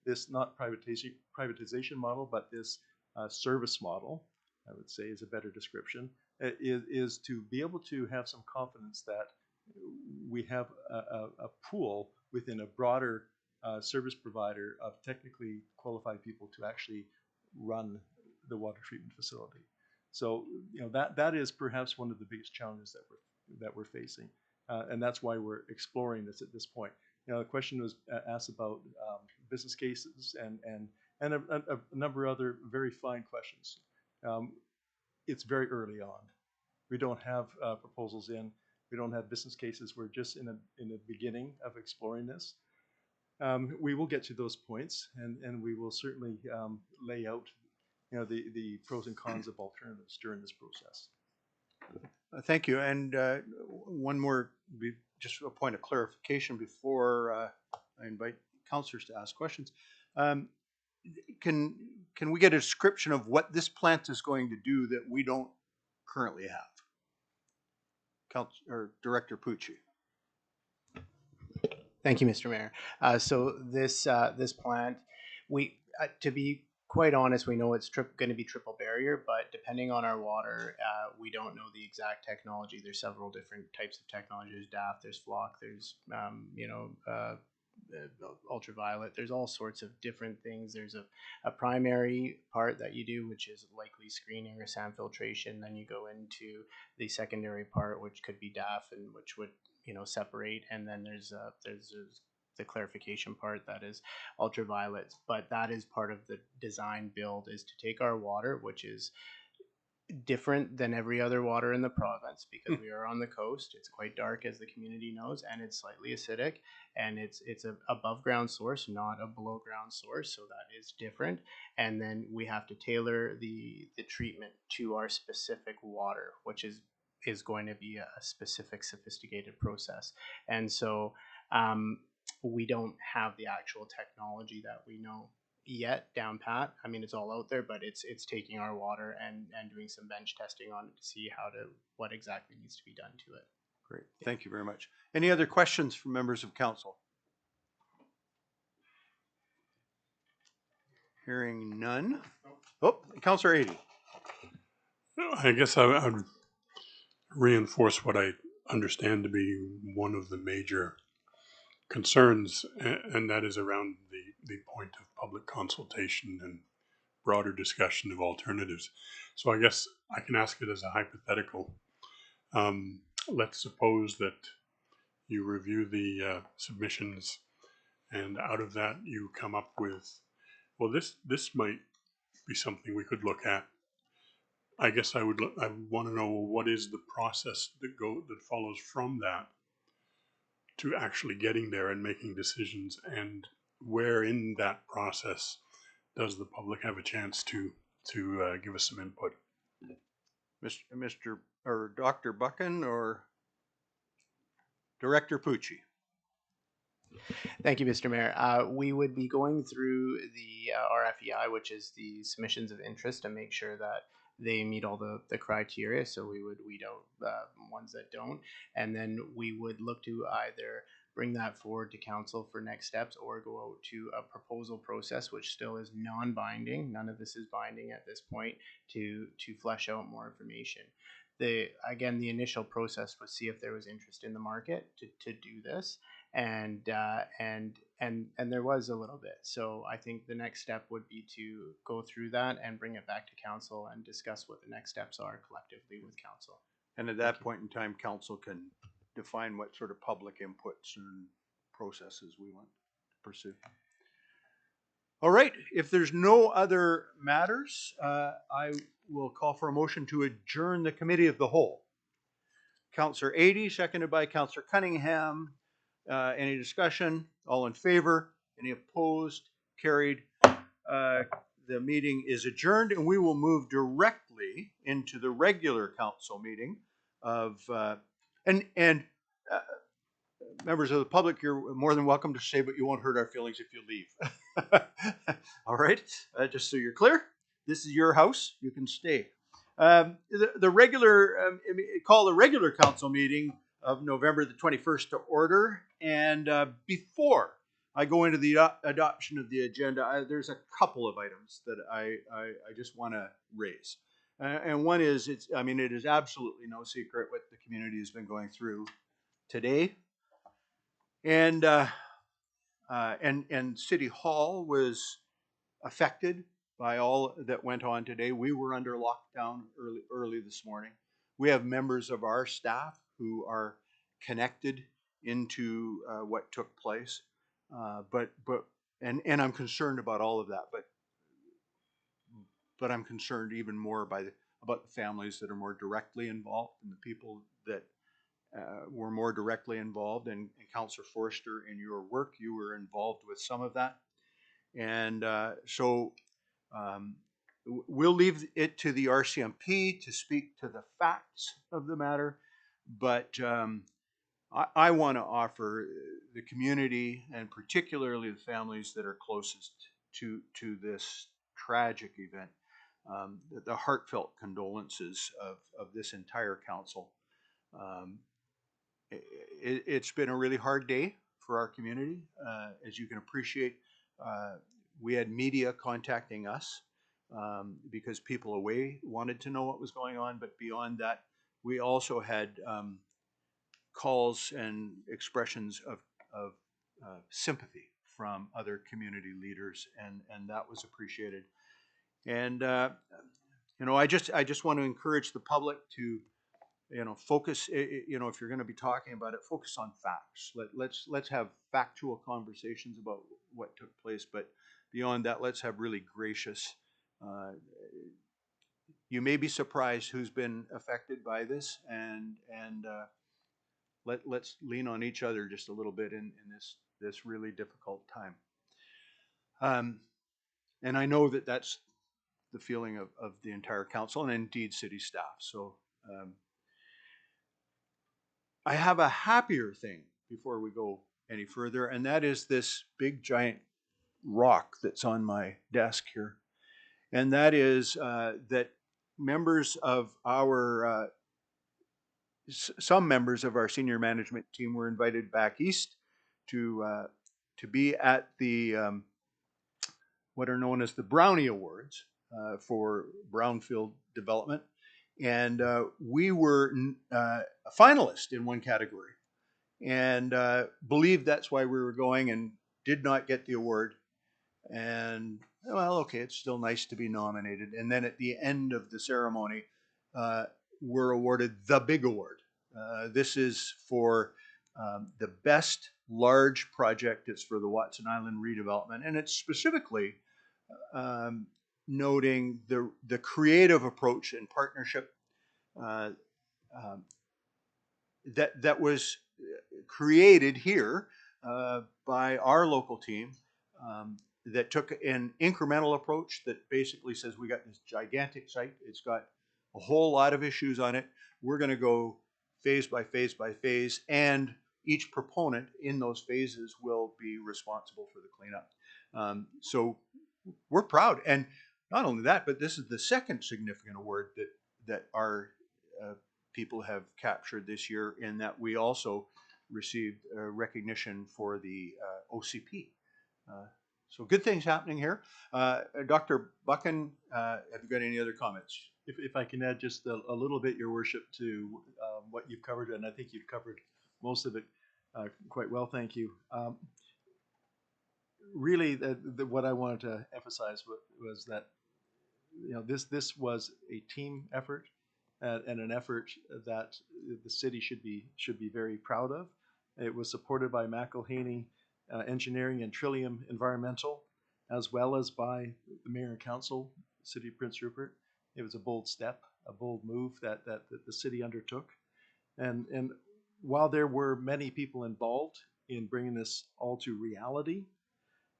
this not privatization model, but this service model, I would say is a better description, is to be able to have some confidence that we have a pool within a broader service provider of technically qualified people to actually run the water treatment facility. So that is perhaps one of the biggest challenges that we're facing. And that's why we're exploring this at this point. The question was asked about business cases and a number of other very fine questions. It's very early on. We don't have proposals in. We don't have business cases. We're just in the beginning of exploring this. We will get to those points, and we will certainly lay out the pros and cons of alternatives during this process. Thank you. And one more, just a point of clarification before I invite councillors to ask questions. Can we get a description of what this plant is going to do that we don't currently have? Director Pucci. Thank you, Mr. Mayor. So this plant, to be quite honest, we know it's going to be triple barrier, but depending on our water, we don't know the exact technology. There's several different types of technology. There's DAF, there's floc, there's ultraviolet. There's all sorts of different things. There's a primary part that you do, which is likely screening or sand filtration. Then you go into the secondary part, which could be DAF, and which would separate. And then there's the clarification part that is ultraviolet. But that is part of the design build, is to take our water, which is different than every other water in the province, because we are on the coast. It's quite dark, as the community knows, and it's slightly acidic, and it's a above ground source, not a below ground source, so that is different. And then we have to tailor the treatment to our specific water, which is going to be a specific sophisticated process. And so we don't have the actual technology that we know yet down pat. I mean, it's all out there, but it's taking our water and doing some bench testing on it to see what exactly needs to be done to it. Great, thank you very much. Any other questions from members of council? Hearing none. Oh, Councillor Adey. I guess I would reinforce what I understand to be one of the major concerns, and that is around the point of public consultation and broader discussion of alternatives. So I guess I can ask it as a hypothetical. Let's suppose that you review the submissions, and out of that you come up with, well, this might be something we could look at. I guess I would want to know, what is the process that follows from that to actually getting there and making decisions, and where in that process does the public have a chance to give us some input? Mr. or Dr. Buchan or Director Pucci? Thank you, Mr. Mayor. We would be going through the RFEI, which is the submissions of interest, to make sure that they meet all the criteria. So we would weed out ones that don't, and then we would look to either bring that forward to council for next steps or go out to a proposal process, which still is non-binding. None of this is binding at this point, to flesh out more information. The initial process was see if there was interest in the market to do this, and there was a little bit. So I think the next step would be to go through that and bring it back to council and discuss what the next steps are collectively with council. And at that point in time, council can define what sort of public inputs and processes we want to pursue. All right, if there's no other matters, I will call for a motion to adjourn the committee of the whole. Councillor Adey, seconded by Councillor Cunningham. Any discussion? All in favor? Any opposed? Carried. The meeting is adjourned, and we will move directly into the regular council meeting of members of the public. You're more than welcome to stay, but you won't hurt our feelings if you leave. All right, just so you're clear, this is your house. You can stay. The regular call the regular council meeting of November the 21st to order. And before I go into the adoption of the agenda, there's a couple of items that I just want to raise. And one is, it is absolutely no secret what the community has been going through today. And City Hall was affected by all that went on today. We were under lockdown early this morning. We have members of our staff who are connected into what took place, but I'm concerned about all of that. But I'm concerned even more about the families that are more directly involved and the people that were more directly involved. And Councillor Forster, in your work, you were involved with some of that. And so we'll leave it to the RCMP to speak to the facts of the matter. But I want to offer the community, and particularly the families that are closest to this tragic event, the heartfelt condolences of this entire council. It's been a really hard day for our community. As you can appreciate, we had media contacting us because people away wanted to know what was going on. But beyond that, we also had calls and expressions of sympathy from other community leaders, and that was appreciated. And I just want to encourage the public to focus. If you're going to be talking about it, focus on facts. Let's have factual conversations about what took place. But beyond that, let's have really gracious. You may be surprised who's been affected by this, and let's lean on each other just a little bit in this really difficult time. And I know that that's the feeling of the entire council and indeed city staff. So I have a happier thing before we go any further, and that is this big giant rock that's on my desk here. And that is that members of our some members of our senior management team were invited back east to be at the what are known as the Brownie Awards for brownfield development, and we were a finalist in one category, and believed that's why we were going, and did not get the award. And well, okay, it's still nice to be nominated. And then at the end of the ceremony, we're awarded the big award. This is for the best large project. It's for the Watson Island redevelopment, and it's specifically noting the creative approach and partnership that was created here by our local team. That took an incremental approach that basically says we got this gigantic site. It's got a whole lot of issues on it. We're going to go phase by phase by phase, and each proponent in those phases will be responsible for the cleanup. So we're proud. And not only that, but this is the second significant award that our people have captured this year, in that we also received recognition for the OCP. So good things happening here. Dr. Buchan, have you got any other comments? If I can add just a little bit, Your Worship, to what you've covered, and I think you've covered most of it quite well, thank you. Really, what I wanted to emphasize was that this was a team effort, and an effort that the city should be very proud of. It was supported by McElhaney Engineering and Trillium Environmental, as well as by the Mayor and Council, City of Prince Rupert. It was a bold step, a bold move that the city undertook. And while there were many people involved in bringing this all to reality,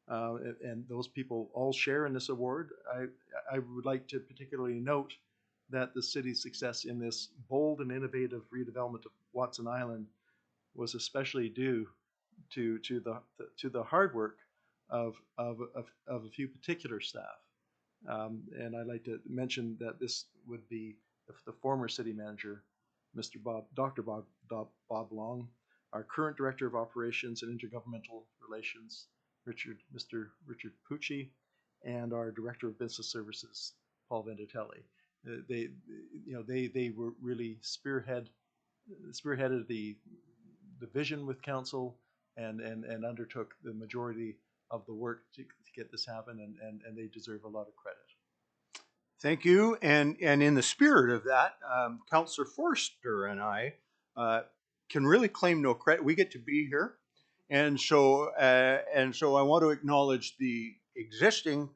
and those people all share in this award, I would like to particularly note that the city's success in this bold and innovative redevelopment of Watson Island was especially due to the hard work of a few particular staff. And I'd like to mention that this would be the former city manager, Dr. Bob Long, our current director of operations and intergovernmental relations, Mr. Richard Pucci, and our director of business services, Paul Venditelli. They were really spearheaded the vision with council, and undertook the majority of the work to get this happen, and they deserve a lot of credit. Thank you. And in the spirit of that, Councillor Forster and I can really claim no credit. We get to be here. And so I want to acknowledge the existing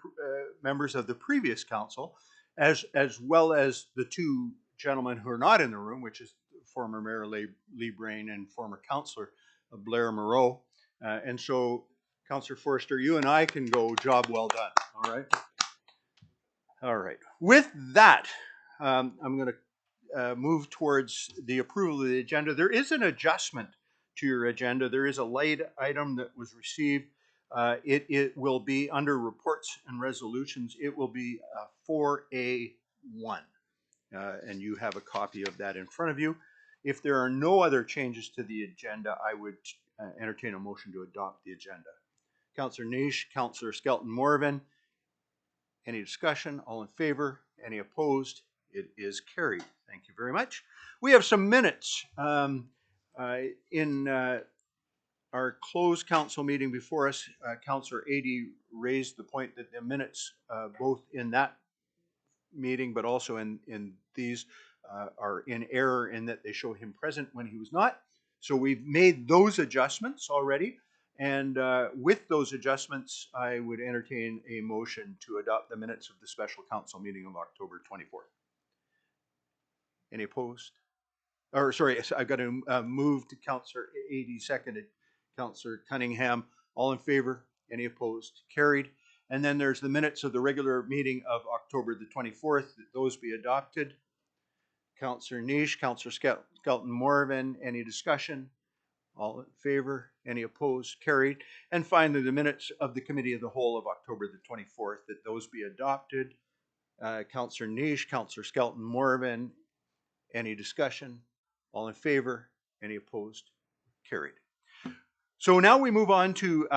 members of the previous council, as well as the two gentlemen who are not in the room, which is former Mayor Lee Brain and former Councillor Blair Moreau. And so, Councillor Forster, you and I can go, job well done. All right. All right. With that, I'm going to move towards the approval of the agenda. There is an adjustment to your agenda. There is a late item that was received. It will be under reports and resolutions. It will be 4A1. And you have a copy of that in front of you. If there are no other changes to the agenda, I would entertain a motion to adopt the agenda. Councillor Nish, Councillor Skelton-Morven. Any discussion? All in favor? Any opposed? It is carried. Thank you very much. We have some minutes in our closed council meeting before us. Councillor Adey raised the point that the minutes, both in that meeting but also in these, are in error in that they show him present when he was not. So we've made those adjustments already. And with those adjustments, I would entertain a motion to adopt the minutes of the special council meeting of October 24th. Any opposed? Or sorry, I've got to move to Councillor Adey, seconded Councillor Cunningham. All in favor? Any opposed? Carried. And then there's the minutes of the regular meeting of October the 24th. That those be adopted. Councillor Nish, Councillor Skelton-Morven. Any discussion? All in favor? Any opposed? Carried. And finally, the minutes of the Committee of the Whole of October the 24th, that those be adopted. Councillor Nish, Councillor Skelton-Morven. Any discussion? All in favor? Any opposed? Carried. So now we move on to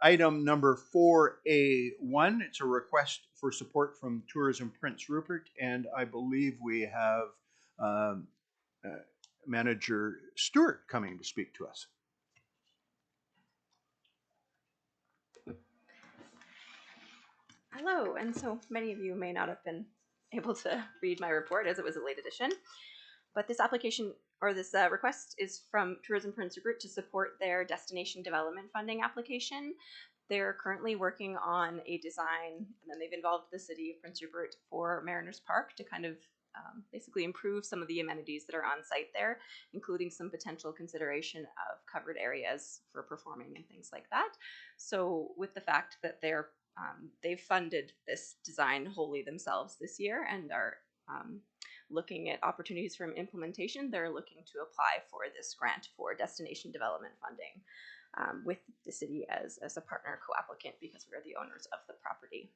item number 4A1. It's a request for support from Tourism Prince Rupert, and I believe we have Manager Stewart coming to speak to us. Hello, and so many of you may not have been able to read my report as it was a late edition, but this application or this request is from Tourism Prince Rupert to support their destination development funding application. They're currently working on a design, and then they've involved the city of Prince Rupert for Mariners Park to kind of basically improve some of the amenities that are on site there, including some potential consideration of covered areas for performing and things like that. So with the fact that they've funded this design wholly themselves this year and are looking at opportunities for implementation, they're looking to apply for this grant for destination development funding with the city as a partner co-applicant because we're the owners of the property.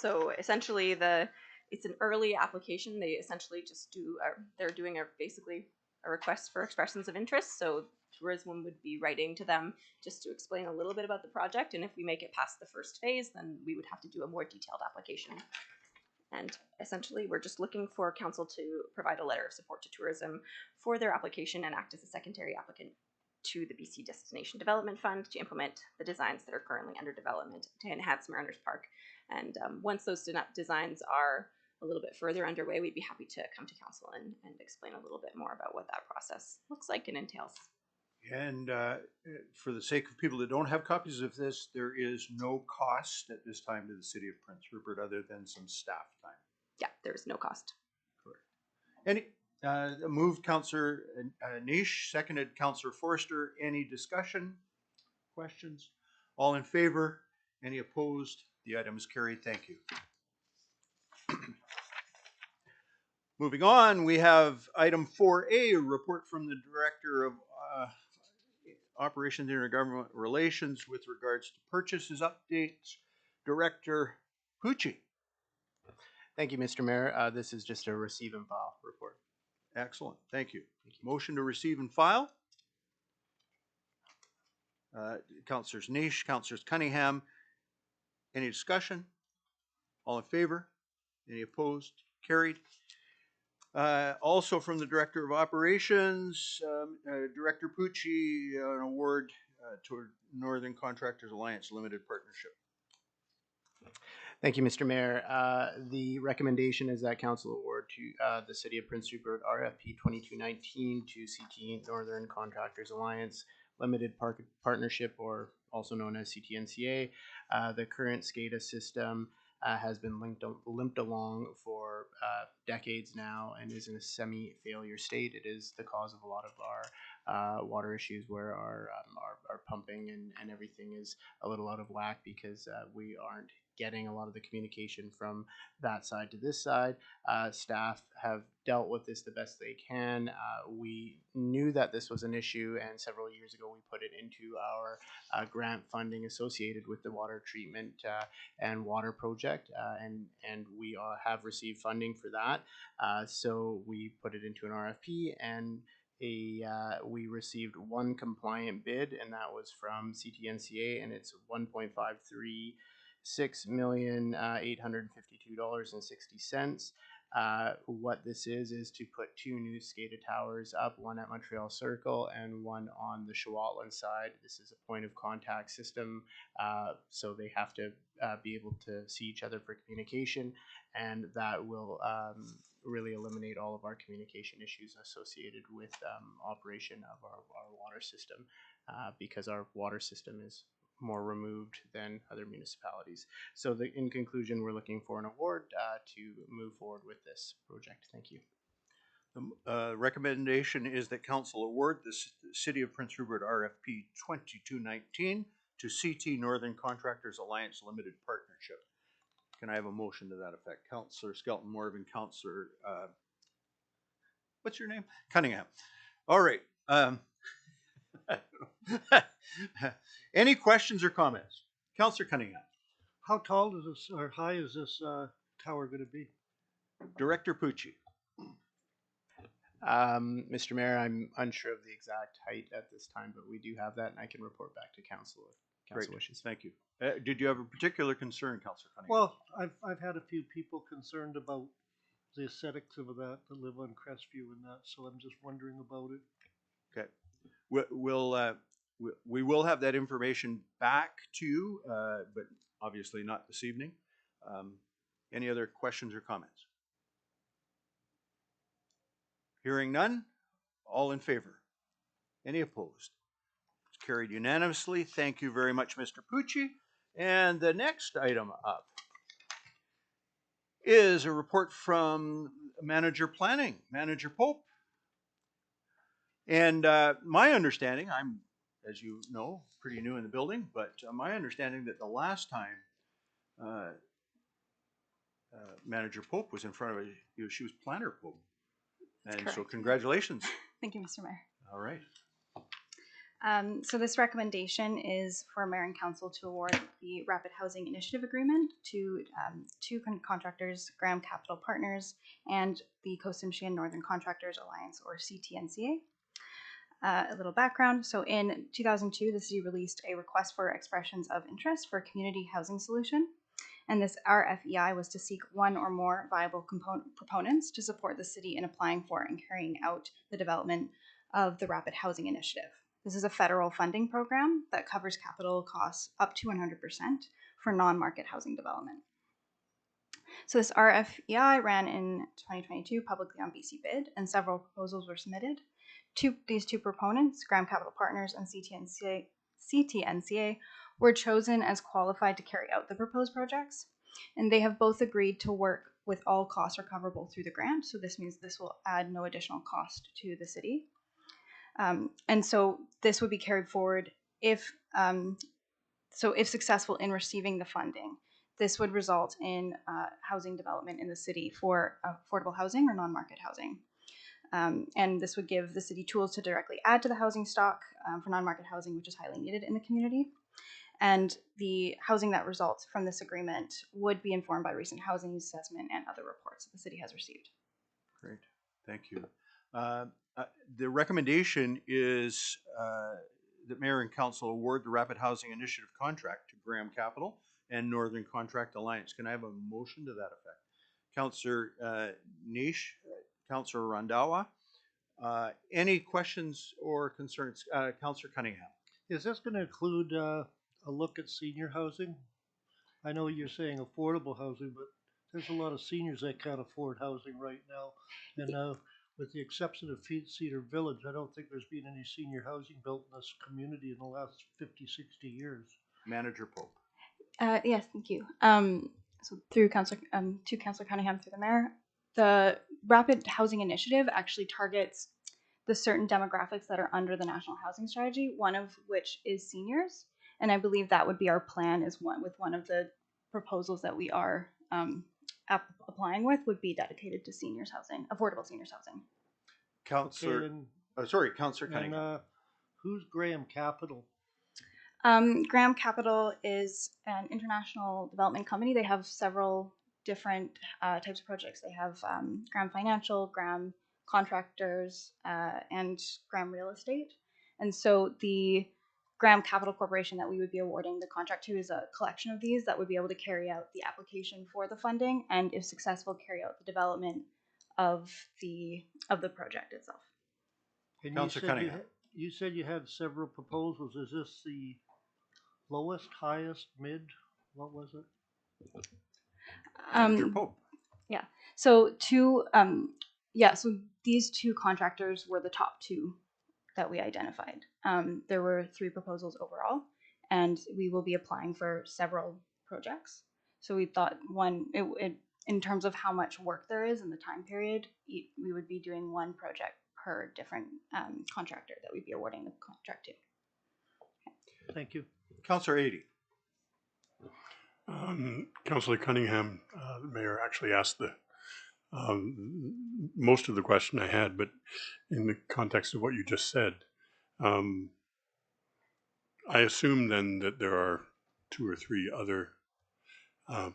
So essentially, it's an early application. They essentially just they're doing basically a request for expressions of interest. So tourism would be writing to them just to explain a little bit about the project. And if we make it past the first phase, then we would have to do a more detailed application. And essentially, we're just looking for council to provide a letter of support to tourism for their application and act as a secondary applicant to the BC Destination Development Fund to implement the designs that are currently under development to enhance Mariners Park. And once those designs are a little bit further underway, we'd be happy to come to council and explain a little bit more about what that process looks like and entails. And for the sake of people that don't have copies of this, there is no cost at this time to the city of Prince Rupert other than some staff time. Yeah, there's no cost. Correct. Any moved Councillor Niche, seconded Councillor Forster. Any discussion, questions? All in favor? Any opposed? The item is carried. Thank you. Moving on, we have item 4A, a report from the Director of Operations and Intergovernment Relations with regards to purchases updates. Director Pucci. Thank you, Mr. Mayor. This is just a receive and file report. Excellent. Thank you. Motion to receive and file. Councillors Niche, Councillors Cunningham. Any discussion? All in favor? Any opposed? Carried. Also from the Director of Operations, Director Pucci, an award to Northern Contractors Alliance Limited Partnership. Thank you, Mr. Mayor. The recommendation is that council award to the City of Prince Rupert RFP 2219 to CT Northern Contractors Alliance Limited Partnership, or also known as CTNCA. The current SCADA system has been limped along for decades now and is in a semi-failure state. It is the cause of a lot of our water issues, where our pumping and everything is a little out of whack because we aren't getting a lot of the communication from that side to this side. Staff have dealt with this the best they can. We knew that this was an issue, and several years ago we put it into our grant funding associated with the water treatment and water project, and we have received funding for that. So we put it into an RFP, and we received one compliant bid, and that was from CTNCA, and it's $1.536,852.60. What this is to put two new SCADA towers up, one at Montreal Circle and one on the Shawatland side. This is a point of contact system, so they have to be able to see each other for communication, and that will really eliminate all of our communication issues associated with operation of our water system, because our water system is more removed than other municipalities. So in conclusion, we're looking for an award to move forward with this project. Thank you. The recommendation is that council award the City of Prince Rupert RFP 2219 to CT Northern Contractors Alliance Limited Partnership. Can I have a motion to that effect? Councillor Skelton Morgan, Councillor, what's your name? Cunningham. All right. Any questions or comments? Councillor Cunningham. How tall is this, or high is this tower going to be? Director Pucci. Mr. Mayor, I'm unsure of the exact height at this time, but we do have that, and I can report back to council if council wishes. Thank you. Did you have a particular concern, Councillor Cunningham? Well, I've had a few people concerned about the aesthetics of that live on Crestview and that, so I'm just wondering about it. Okay. We will have that information back to you, but obviously not this evening. Any other questions or comments? Hearing none, all in favor? Any opposed? It's carried unanimously. Thank you very much, Mr. Pucci. And the next item up is a report from Manager Planning, Manager Pope. And my understanding, I'm, as you know, pretty new in the building, but my understanding that the last time Manager Pope was in front of you, she was Planner Pope. And so congratulations. Thank you, Mr. Mayor. All right. So this recommendation is for Mayor and Council to award the Rapid Housing Initiative Agreement to two contractors, Graham Capital Partners and the Coast Michigan Northern Contractors Alliance, or CTNCA. A little background. So in 2002, the city released a request for expressions of interest for a community housing solution. And this RFEI was to seek one or more viable proponents to support the city in applying for and carrying out the development of the Rapid Housing Initiative. This is a federal funding program that covers capital costs up to 100% for non-market housing development. So this RFEI ran in 2022 publicly on BC Bid, and several proposals were submitted. These two proponents, Graham Capital Partners and CTNCA, were chosen as qualified to carry out the proposed projects, and they have both agreed to work with all costs recoverable through the grant. So this means this will add no additional cost to the city. And so this would be carried forward if successful in receiving the funding. This would result in housing development in the city for affordable housing or non-market housing. And this would give the city tools to directly add to the housing stock for non-market housing, which is highly needed in the community. And the housing that results from this agreement would be informed by recent housing assessment and other reports that the city has received. Great, thank you. The recommendation is that Mayor and Council award the Rapid Housing Initiative contract to Graham Capital and Northern Contract Alliance. Can I have a motion to that effect? Councillor Nish, Councillor Randawa. Any questions or concerns? Councillor Cunningham. Is this going to include a look at senior housing? I know you're saying affordable housing, but there's a lot of seniors that can't afford housing right now. And with the exception of Cedar Village, I don't think there's been any senior housing built in this community in the last 50, 60 years. Manager Pope. Yes, thank you. So through Councillor Cunningham, through the Mayor, the Rapid Housing Initiative actually targets the certain demographics that are under the National Housing Strategy, one of which is seniors. And I believe that would be our plan, is one of the proposals that we are applying with would be dedicated to seniors housing, affordable seniors housing. Councillor, okay, Councillor Cunningham. And who's Graham Capital? Graham Capital is an international development company. They have several different types of projects. They have Graham Financial, Graham Contractors, and Graham Real Estate. And so the Graham Capital Corporation that we would be awarding the contract to is a collection of these that would be able to carry out the application for the funding, and if successful, carry out the development of the project itself. And Councillor Cunningham. You said you had several proposals. Is this the lowest, highest, mid? What was it? Manager Pope. Yeah. So so these two contractors were the top two that we identified. There were 3 proposals overall, and we will be applying for several projects. So we thought in terms of how much work there is in the time period, we would be doing one project per different contractor that we'd be awarding the contract to. Okay. Thank you. Councillor Adey. Councillor Cunningham, the Mayor actually asked most of the question I had, but in the context of what you just said, I assume then that there are 2 or 3 other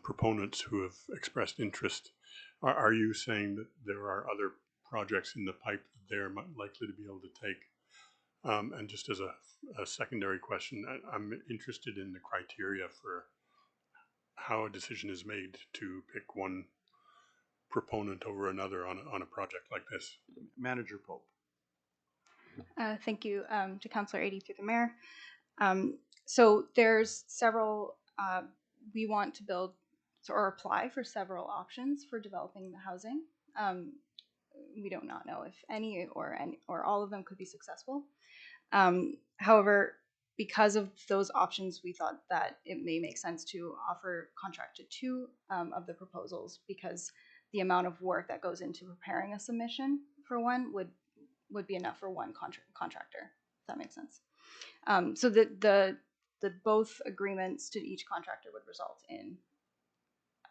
proponents who have expressed interest. Are you saying that there are other projects in the pipe that they're likely to be able to take? And just as a secondary question, I'm interested in the criteria for how a decision is made to pick one proponent over another on a project like this. Manager Pope. Thank you to Councillor Adey through the Mayor. So there's several, we want to build or apply for several options for developing the housing. We do not know if any or all of them could be successful. However, because of those options, we thought that it may make sense to offer contract to 2 of the proposals, because the amount of work that goes into preparing a submission for one would be enough for one contractor, if that makes sense. So the both agreements to each contractor would result in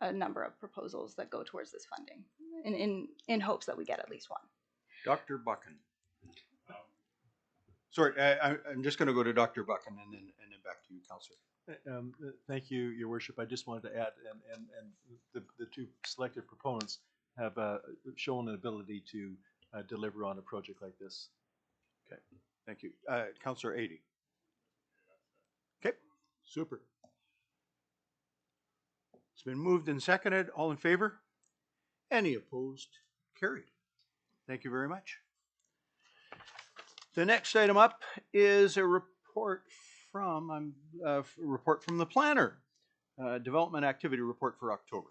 a number of proposals that go towards this funding, in hopes that we get at least one. Dr. Buchan. Sorry, I'm just going to go to Dr. Buchan and then back to you, Councillor. Thank you, Your Worship. I just wanted to add, and the two selected proponents have shown an ability to deliver on a project like this. Okay, thank you. Councillor Adie. Okay, super. It's been moved and seconded. All in favor? Any opposed? Carried. Thank you very much. The next item up is a report from the planner, development activity report for October.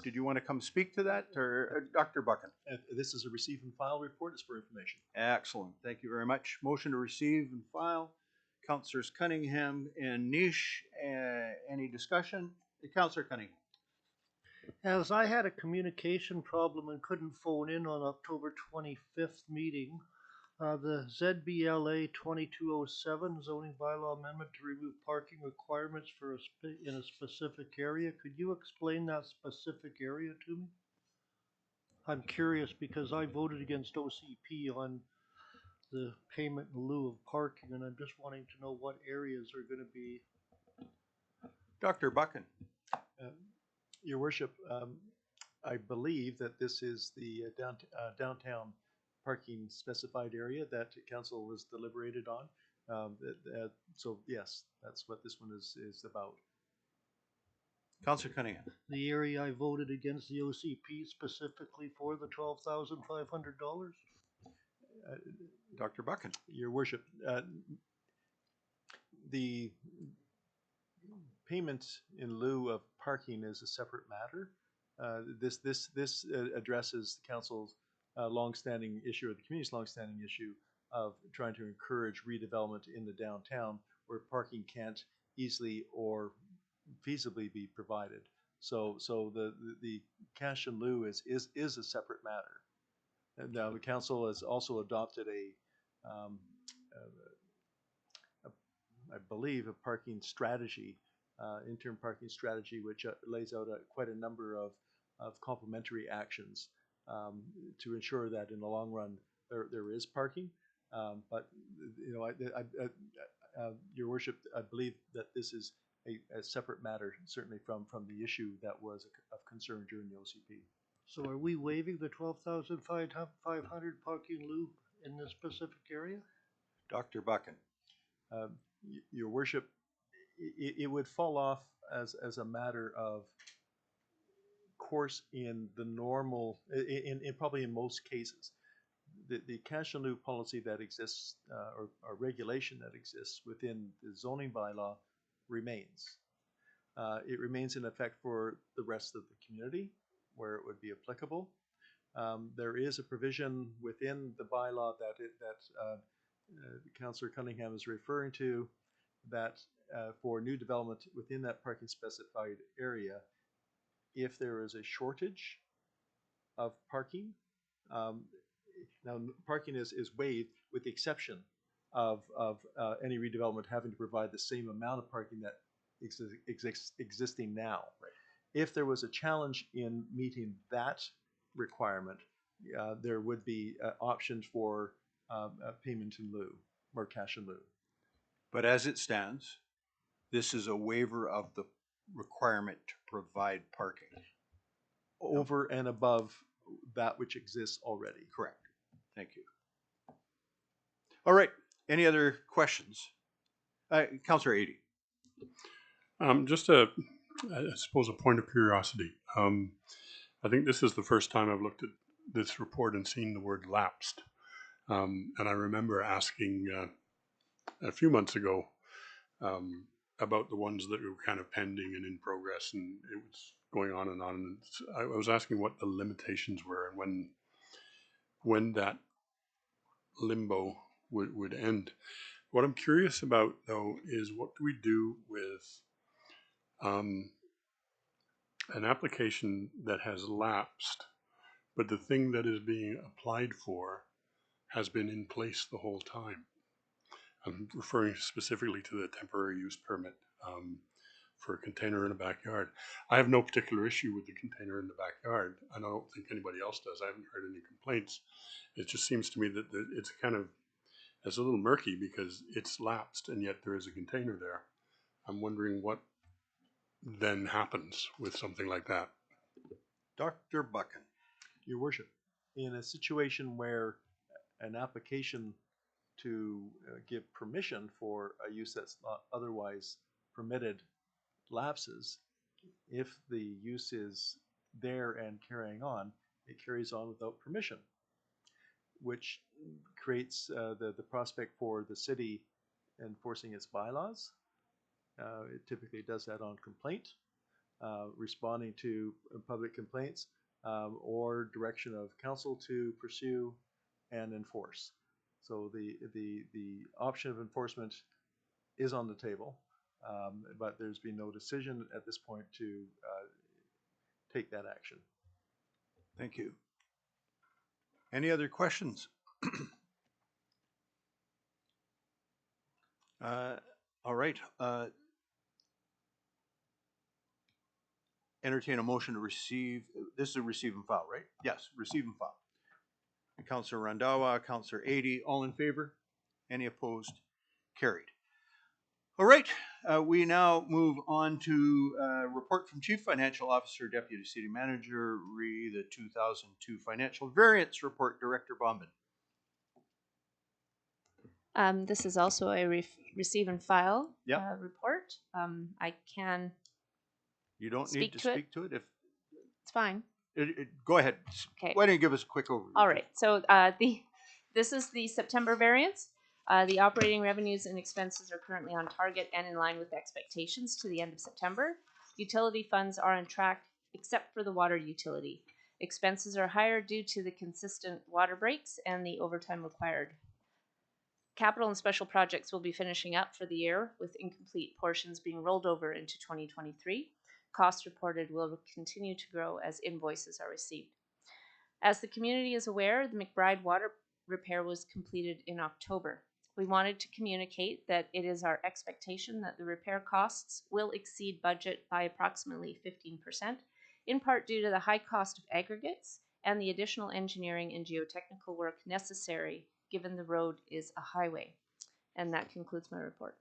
Did you want to come speak to that, or Dr. Buchan? This is a receive and file report. It's for information. Excellent. Thank you very much. Motion to receive and file. Councillors Cunningham and Niche. Any discussion? Councillor Cunningham. As I had a communication problem and couldn't phone in on October 25th meeting, the ZBLA 2207 zoning bylaw amendment to remove parking requirements for in a specific area. Could you explain that specific area to me? I'm curious because I voted against OCP on the payment in lieu of parking, and I'm just wanting to know what areas are going to be. Dr. Buchan. Your Worship, I believe that this is the downtown parking specified area that council was deliberated on. So yes, that's what this one is about. Councillor Cunningham. The area I voted against the OCP specifically for the $12,500. Dr. Buchan. Your Worship, the payment in lieu of parking is a separate matter. This addresses the council's longstanding issue, or the community's longstanding issue of trying to encourage redevelopment in the downtown where parking can't easily or feasibly be provided. So the cash in lieu is a separate matter. And now the council has also adopted I believe a parking strategy, interim parking strategy, which lays out quite a number of complementary actions to ensure that in the long run there is parking. But you know, Your Worship, I believe that this is a separate matter, certainly from the issue that was of concern during the OCP. So are we waiving the $12,500 parking lieu in this specific area? Dr. Buchan. Your Worship, it would fall off as a matter of course in the normal, in probably in most cases. The cash in lieu policy that exists, or regulation that exists within the zoning bylaw remains. It remains in effect for the rest of the community where it would be applicable. There is a provision within the bylaw that Councillor Cunningham is referring to, that for new development within that parking specified area, if there is a shortage of parking, now parking is waived with the exception of any redevelopment having to provide the same amount of parking that existing now. Right. If there was a challenge in meeting that requirement, there would be options for payment in lieu or cash in lieu. But as it stands, this is a waiver of the requirement to provide parking. Over and above that which exists already. Correct. Thank you. All right. Any other questions? Councillor Adie. Just I suppose a point of curiosity. I think this is the first time I've looked at this report and seen the word lapsed. And I remember asking a few months ago about the ones that were kind of pending and in progress, and it was going on and on. And I was asking what the limitations were and when that limbo would end. What I'm curious about, though, is what do we do with an application that has lapsed, but the thing that is being applied for has been in place the whole time? I'm referring specifically to the temporary use permit for a container in a backyard. I have no particular issue with the container in the backyard. I don't think anybody else does. I haven't heard any complaints. It just seems to me that it's kind of It's a little murky because it's lapsed and yet there is a container there. I'm wondering what then happens with something like that. Dr. Buchan. Your worship, in a situation where an application to give permission for a use that's not otherwise permitted lapses, if the use is there and carrying on, it carries on without permission, which creates the prospect for the city enforcing its bylaws. It typically does that on complaint, responding to public complaints, or direction of council to pursue and enforce. So the option of enforcement is on the table, but there's been no decision at this point to take that action. Thank you. Any other questions? All right. Entertain a motion to receive. This is a receive and file, right? Yes, receive and file. Councillor Randhawa, Councillor Adie, all in favor? Any opposed? Carried. All right, we now move on to report from Chief Financial Officer, Deputy City Manager, re the 2002 Financial Variance Report, Director Bombin. This is also a receive and file Yep. report. I can. You don't need to speak to it if. It's fine. Go ahead. Okay. Why don't you give us a quick overview? All right. So this is the September variance. The operating revenues and expenses are currently on target and in line with expectations to the end of September. Utility funds are on track except for the water utility. Expenses are higher due to the consistent water breaks and the overtime required. Capital and special projects will be finishing up for the year, with incomplete portions being rolled over into 2023. Costs reported will continue to grow as invoices are received. As the community is aware, the McBride water repair was completed in October. We wanted to communicate that it is our expectation that the repair costs will exceed budget by approximately 15%, in part due to the high cost of aggregates and the additional engineering and geotechnical work necessary given the road is a highway. And that concludes my report.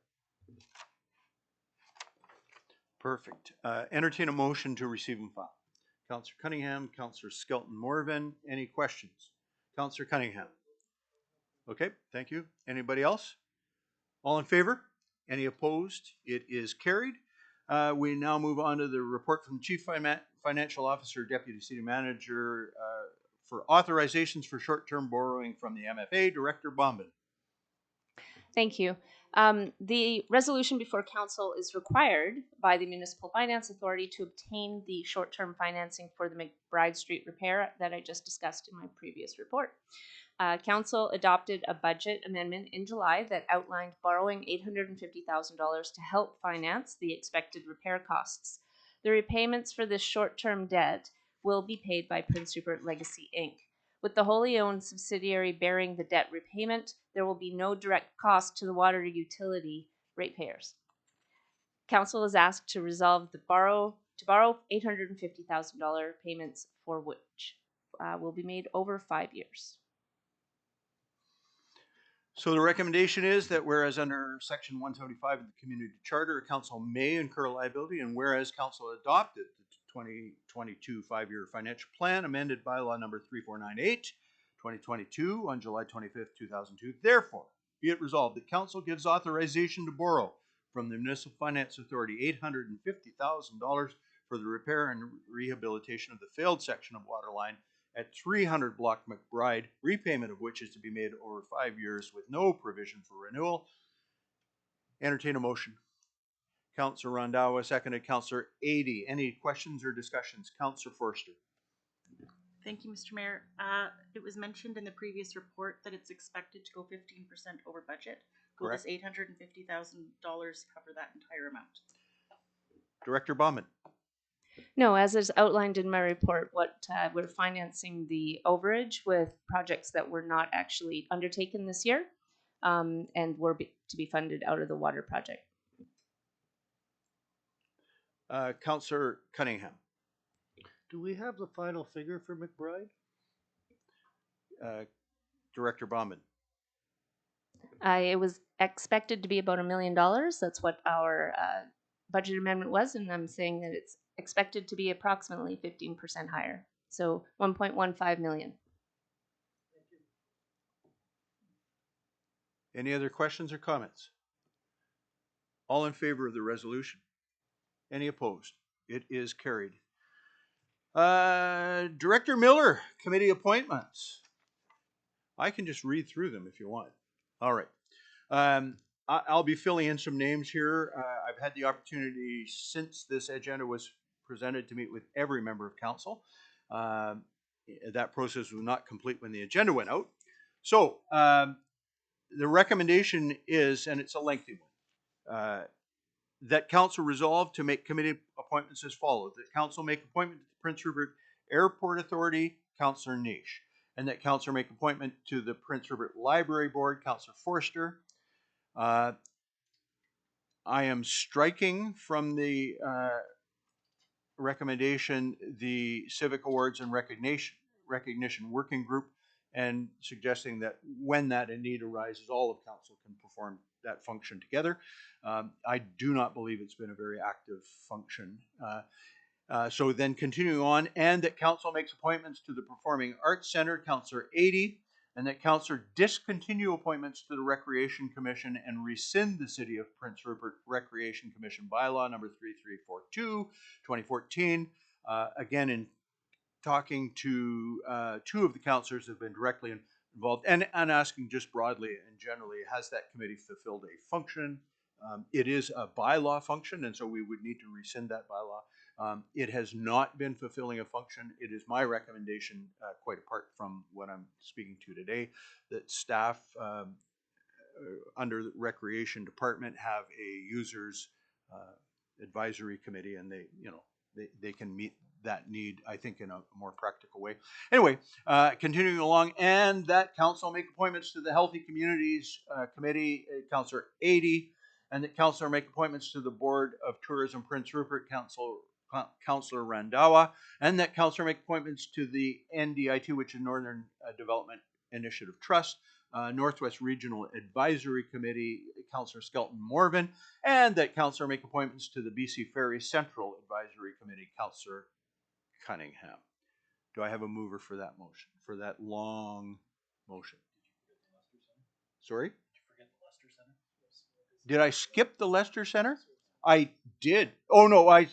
Perfect. Entertain a motion to receive and file. Councillor Cunningham, Councillor Skelton Morven, any questions? Councillor Cunningham. Okay, thank you. Anybody else? All in favor? Any opposed? It is carried. We now move on to the report from Chief Financial Officer, Deputy City Manager, for authorizations for short-term borrowing from the MFA, Director Bombin. Thank you. The resolution before council is required by the Municipal Finance Authority to obtain the short-term financing for the McBride Street repair that I just discussed in my previous report. Council adopted a budget amendment in July that outlined borrowing $850,000 to help finance the expected repair costs. The repayments for this short-term debt will be paid by Prince Rupert Legacy Inc. With the wholly owned subsidiary bearing the debt repayment, there will be no direct cost to the water utility ratepayers. Council is asked to resolve to borrow $850,000 payments, for which will be made over 5 years. So the recommendation is that whereas under Section 175 of the Community Charter, a council may incur liability, and whereas council adopted the 2022 5-year financial plan amended by law number 3498, 2022 on July 25th, 2002, therefore be it resolved that council gives authorization to borrow from the Municipal Finance Authority $850,000 for the repair and rehabilitation of the failed section of water line at 300 Block McBride, repayment of which is to be made over 5 years with no provision for renewal. Entertain a motion. Councillor Randhawa, seconded. Councillor Adie. Any questions or discussions? Councillor Forster. Thank you, Mr. Mayor. It was mentioned in the previous report that it's expected to go 15% over budget. Will Correct. this $850,000 cover that entire amount? Director Baumann. No, as is outlined in my report, we're financing the overage with projects that were not actually undertaken this year, and were to be funded out of the water project. Councillor Cunningham. Do we have the final figure for McBride? Director Baumann. It was expected to be about $1 million. That's what our budget amendment was, and I'm saying that it's expected to be approximately 15% higher. So 1.15 million. Any other questions or comments? All in favor of the resolution? Any opposed? It is carried. Director Miller, committee appointments. I can just read through them if you want. All right. I'll be filling in some names here. I've had the opportunity since this agenda was presented to meet with every member of council. That process was not complete when the agenda went out. So the recommendation is, and it's a lengthy one, that council resolve to make committee appointments as follows. That council make appointment to the Prince Rupert Airport Authority, Councillor Niche. And that councillor make appointment to the Prince Rupert Library Board, Councillor Forster. I am striking from the recommendation the Civic Awards and Recognition Working Group, and suggesting that when that need arises, all of council can perform that function together. I do not believe it's been a very active function. So then continuing on, and that council makes appointments to the Performing Arts Center, Councillor 80, and that councillor discontinue appointments to the Recreation Commission and rescind the City of Prince Rupert Recreation Commission bylaw number 3342, 2014. Again, in talking to two of the councillors who have been directly involved, and asking just broadly and generally, has that committee fulfilled a function? It is a bylaw function, and so we would need to rescind that bylaw. It has not been fulfilling a function. It is my recommendation, quite apart from what I'm speaking to today, that staff under the Recreation Department have a users advisory committee, and they can meet that need, I think, in a more practical way. Anyway, continuing along, and that council make appointments to the Healthy Communities Committee, Councillor 80, and that councillor make appointments to the Board of Tourism Prince Rupert, Councillor Randawa, and that councillor make appointments to the NDIT, which is Northern Development Initiative Trust, Northwest Regional Advisory Committee, Councillor Skelton Morvan, and that councillor make appointments to the BC Ferry Central Advisory Committee, Councillor Cunningham. Do I have a mover for that motion, for that long motion? Sorry? Did you forget the Leicester Center? Did I skip the Leicester Center? I did. Oh no, I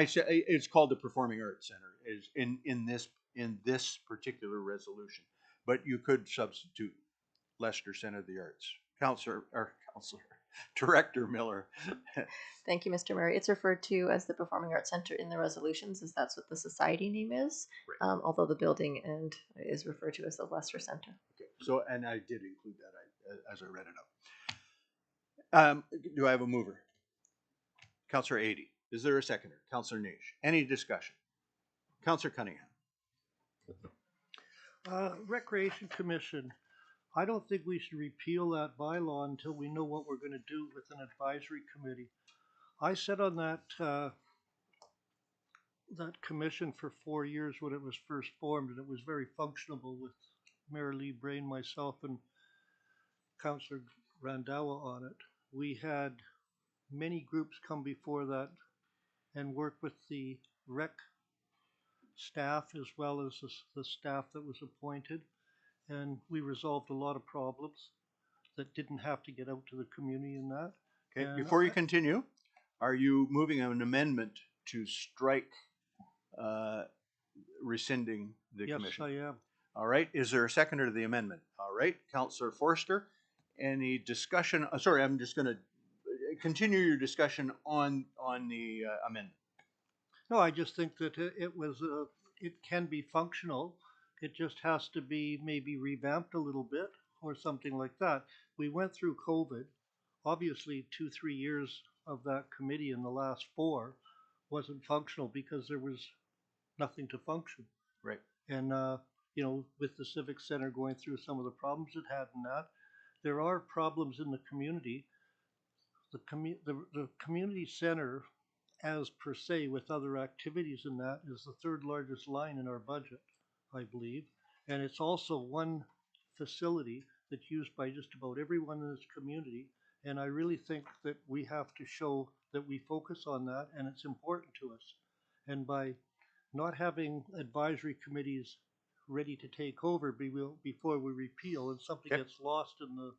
said it's called the Performing Arts Center is in this particular resolution, but you could substitute Leicester Center of the Arts. Councillor Director Miller. Thank you, Mr. Mayor. It's referred to as the Performing Arts Center in the resolutions, as that's what the society name is. Right. Although the building is referred to as the Leicester Center. Okay. So, and I did include that as I read it up. Do I have a mover? Councillor 80. Is there a seconder? Councillor Niche. Any discussion? Councillor Cunningham. Recreation Commission. I don't think we should repeal that bylaw until we know what we're going to do with an advisory committee. I sat on that commission for 4 years when it was first formed, and it was very functional with Mayor Lee Brain, myself, and Councillor Randawa on it. We had many groups come before that and work with the rec staff as well as the staff that was appointed. And we resolved a lot of problems that didn't have to get out to the community in that. Okay, and before you continue, are you moving an amendment to strike rescinding the commission? Yes, I am. All right, is there a seconder to the amendment? All right, Councillor Forster, any discussion? Sorry, I'm just going to continue your discussion on the amendment. No, I just think that it can be functional. It just has to be maybe revamped a little bit or something like that. We went through COVID. Obviously, 2-3 years of that committee in the last 4 wasn't functional because there was nothing to function. Right. And, with the Civic Center going through some of the problems it had in that, there are problems in the community. The community center, as per se, with other activities in that, is the 3rd largest line in our budget, I believe. And it's also one facility that's used by just about everyone in this community. And I really think that we have to show that we focus on that and it's important to us. And by not having advisory committees ready to take over before we repeal and something Okay. gets lost in the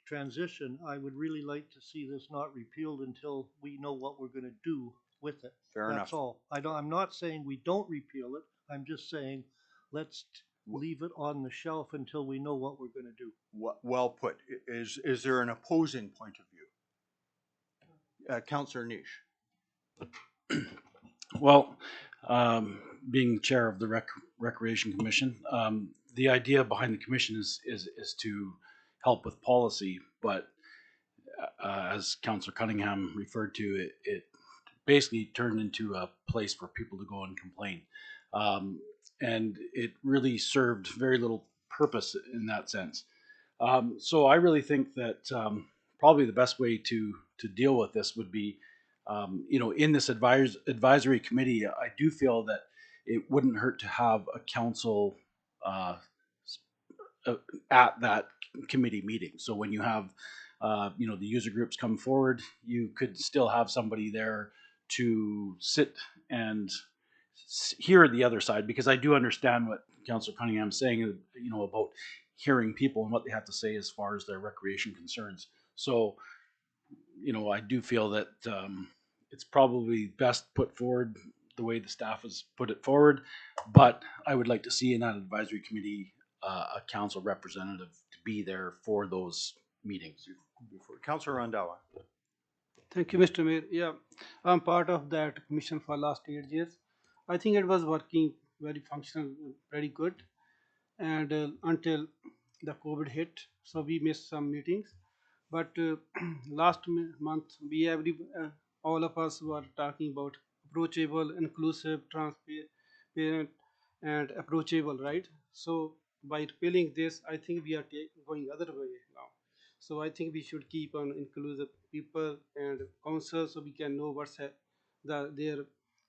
transition, I would really like to see this not repealed until we know what we're gonna do with it. Fair That's enough. all. I'm not saying we don't repeal it. I'm just saying, let's leave it on the shelf until we know what we're gonna do. Well put. Is there an opposing point of view? Councillor Niche. Well, being chair of the Recreation Commission, the idea behind the commission is to help with policy, but as Councillor Cunningham referred to, it basically turned into a place for people to go and complain. And it really served very little purpose in that sense. So I really think that probably the best way to deal with this would be, in this advisory committee, I do feel that it wouldn't hurt to have a council at that committee meeting. So when you have, the user groups come forward, you could still have somebody there to sit and hear the other side, because I do understand what Councillor Cunningham is saying, about hearing people and what they have to say as far as their recreation concerns. So, I do feel that it's probably best put forward the way the staff has put it forward, but I would like to see in that advisory committee a council representative to be there for those meetings. Councillor Randawa. Thank you, Mr. Mayor. Yeah, I'm part of that commission for last 8 years. I think it was working very functional, very good. And until the COVID hit, so we missed some meetings. But last month, all of us were talking about approachable, inclusive, transparent, and approachable, right? So by repealing this, I think we are going other way now. So I think we should keep on inclusive people and council so we can know what's their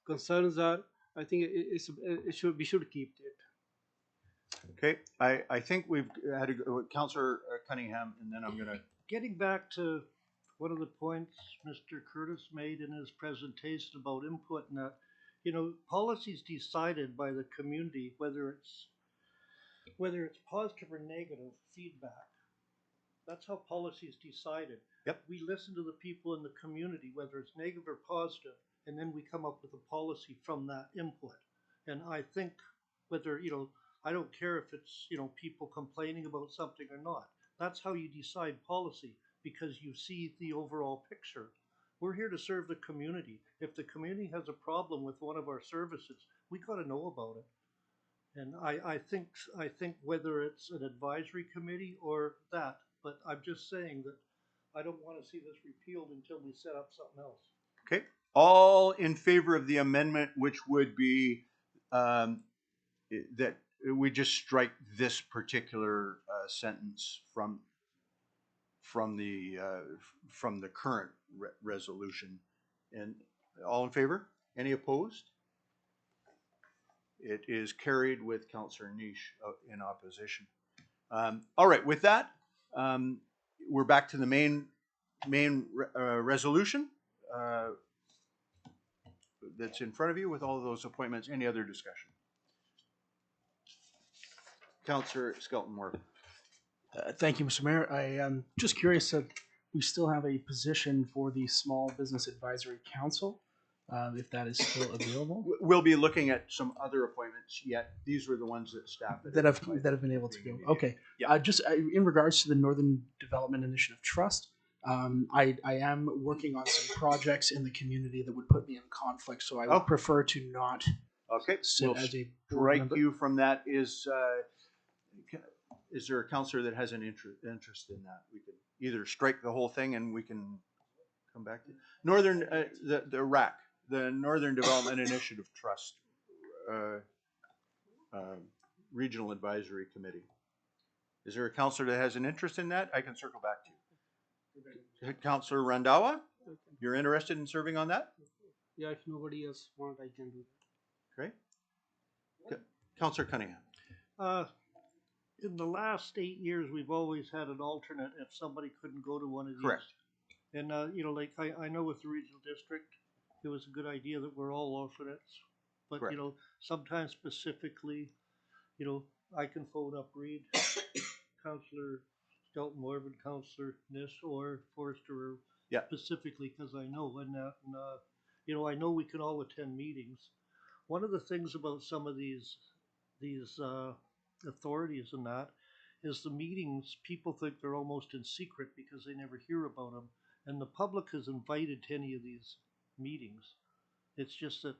concerns are. I think we should keep it. Okay, I think we've had Councillor Cunningham, and then I'm gonna. Getting back to one of the points Mr. Curtis made in his presentation about input and that, policies decided by the community, whether it's positive or negative feedback. That's how policies decided. Yep. We listen to the people in the community, whether it's negative or positive, and then we come up with a policy from that input. And I think whether, I don't care if it's, people complaining about something or not. That's how you decide policy, because you see the overall picture. We're here to serve the community. If the community has a problem with one of our services, we got to know about it. And I think whether it's an advisory committee or that, but I'm just saying that I don't want to see this repealed until we set up something else. Okay, all in favor of the amendment, which would be that we just strike this particular sentence from the current resolution, and all in favor? Any opposed? It is carried with Councillor Niche in opposition. All right, with that, we're back to the main resolution that's in front of you with all of those appointments. Any other discussion? Councillor Skelton-Moore. Thank you, Mr. Mayor. I am just curious if we still have a position for the Small Business Advisory Council, if that is still available. We'll be looking at some other appointments yet. These were the ones that staff that have been able to go. Okay. Yeah. Just in regards to the Northern Development Initiative Trust, I am working on some projects in the community that would put me in conflict, so I would prefer to not sit as a board member. You from that. Is there a councillor that has an interest in that? We could either strike the whole thing and we can come back to Northern the RAC, the Northern Development Initiative Trust Regional Advisory Committee. Is there a councillor that has an interest in that? I can circle back to you. Councillor Randawa, you're interested in serving on that? Yeah, if nobody else wants, I can do that. Great. Councillor Cunningham. in the last 8 years, we've always had an alternate if somebody couldn't go to one of these. Correct. And, you know, like I know with the regional district, it was a good idea that we're all alternates. But, Correct. you know, sometimes specifically, you know, I can phone up Reed, Councillor Skelton Morvan, Councillor Nish, or Forrester, or Yeah. specifically because I know. And, you know, I know we can all attend meetings. One of the things about some of these authorities and that is the meetings, people think they're almost in secret because they never hear about them. And the public is invited to any of these meetings. It's just that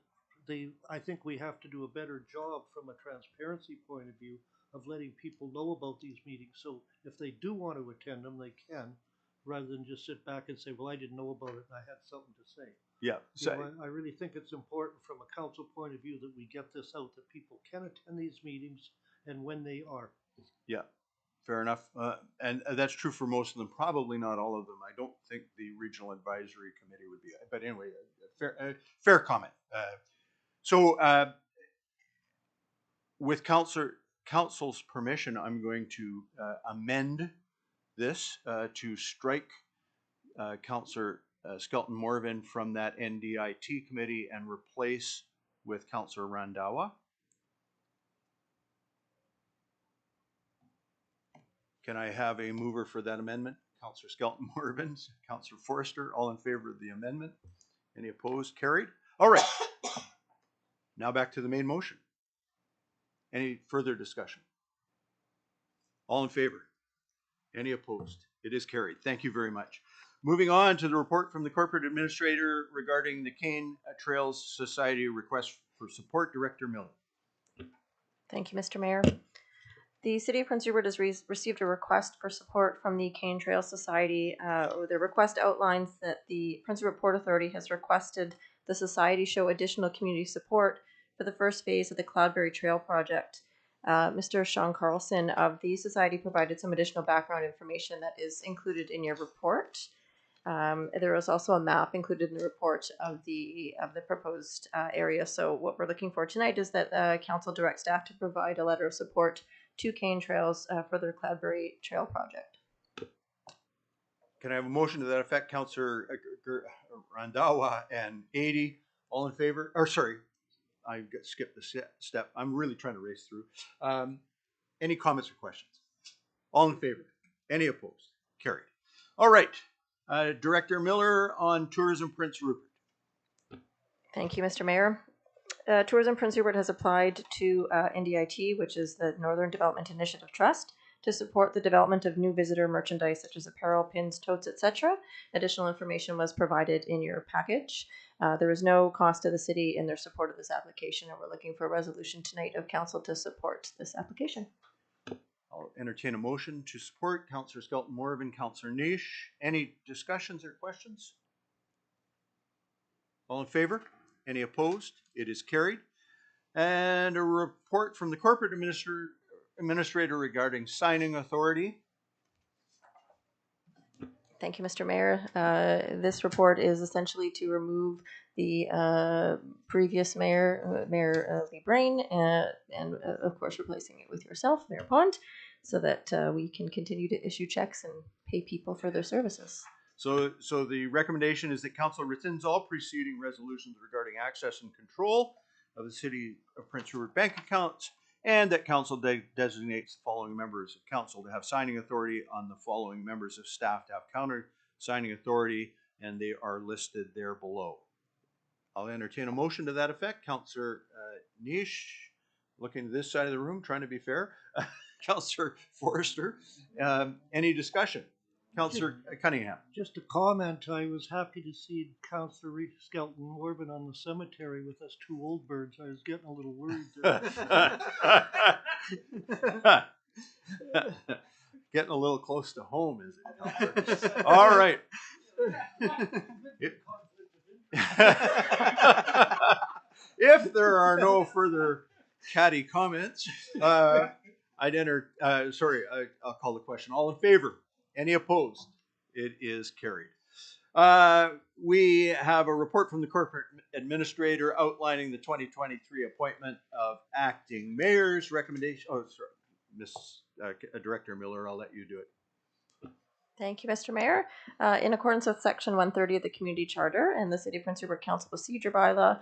I think we have to do a better job from a transparency point of view of letting people know about these meetings. So if they do want to attend them, they can, rather than just sit back and say, well, I didn't know about it and I had something to say. Yeah. So I really think it's important from a council point of view that we get this out, that people can attend these meetings and when they are. Yeah, fair enough. And that's true for most of them, probably not all of them. I don't think the Regional Advisory Committee would be, but anyway, fair comment. With council's permission, I'm going to amend this to strike Councillor Skelton Morvan from that NDIT committee and replace with Councillor Randhawa. Can I have a mover for that amendment? Councillor Skelton Morvan, Councillor Forrester, all in favor of the amendment? Any opposed? Carried. All right. Now back to the main motion. Any further discussion? All in favor? Any opposed? It is carried. Thank you very much. Moving on to the report from the Corporate Administrator regarding the Cane Trails Society request for support. Director Miller. Thank you, Mr. Mayor. The City of Prince Rupert has received a request for support from the Cane Trail Society. The request outlines that the Prince Rupert Port Authority has requested the Society show additional community support for the first phase of the Cloudberry Trail project. Mr. Sean Carlson of the Society provided some additional background information that is included in your report. There is also a map included in the report of the proposed area. So what we're looking for tonight is that council direct staff to provide a letter of support to Cane Trails for their Cloudberry Trail project. Can I have a motion to that effect? Councillor Randhawa and 80, all in favor? Or sorry, I skipped a step. I'm really trying to race through. Any comments or questions? All in favor? Any opposed? Carried. All right. Director Miller on Tourism Prince Rupert. Thank you, Mr. Mayor. Tourism Prince Rupert has applied to NDIT, which is the Northern Development Initiative Trust, to support the development of new visitor merchandise such as apparel, pins, totes, etc. Additional information was provided in your package. There is no cost to the city in their support of this application, and we're looking for a resolution tonight of council to support this application. I'll entertain a motion to support Councillor Skelton Morvan, Councillor Nish. Any discussions or questions? All in favor? Any opposed? It is carried. And a report from the Corporate Administrator regarding signing authority. Thank you, Mr. Mayor. This report is essentially to remove the previous mayor, Mayor Lee Brain, and of course replacing it with yourself, Mayor Pond, so that we can continue to issue checks and pay people for their services. So the recommendation is that council rescinds all preceding resolutions regarding access and control of the City of Prince Rupert bank accounts, and that council designates the following members of council to have signing authority on the following members of staff to have counter signing authority, and they are listed there below. I'll entertain a motion to that effect. Councillor Nish, looking to this side of the room, trying to be fair. Councillor Forrester, any discussion? Councillor Cunningham. Just a comment, I was happy to see Councillor Skelton Morvan on the cemetery with us two old birds. I was getting a little worried there. Getting a little close to home, is it, Councillor? All right. If there are no further catty comments, I'll call the question. All in favor? Any opposed? It is carried. We have a report from the Corporate Administrator outlining the 2023 appointment of acting mayors. Recommendation. Oh, sorry, Director Miller, I'll let you do it. Thank you, Mr. Mayor. In accordance with Section 130 of the Community Charter and the City of Prince Rupert Council Procedure Bylaw,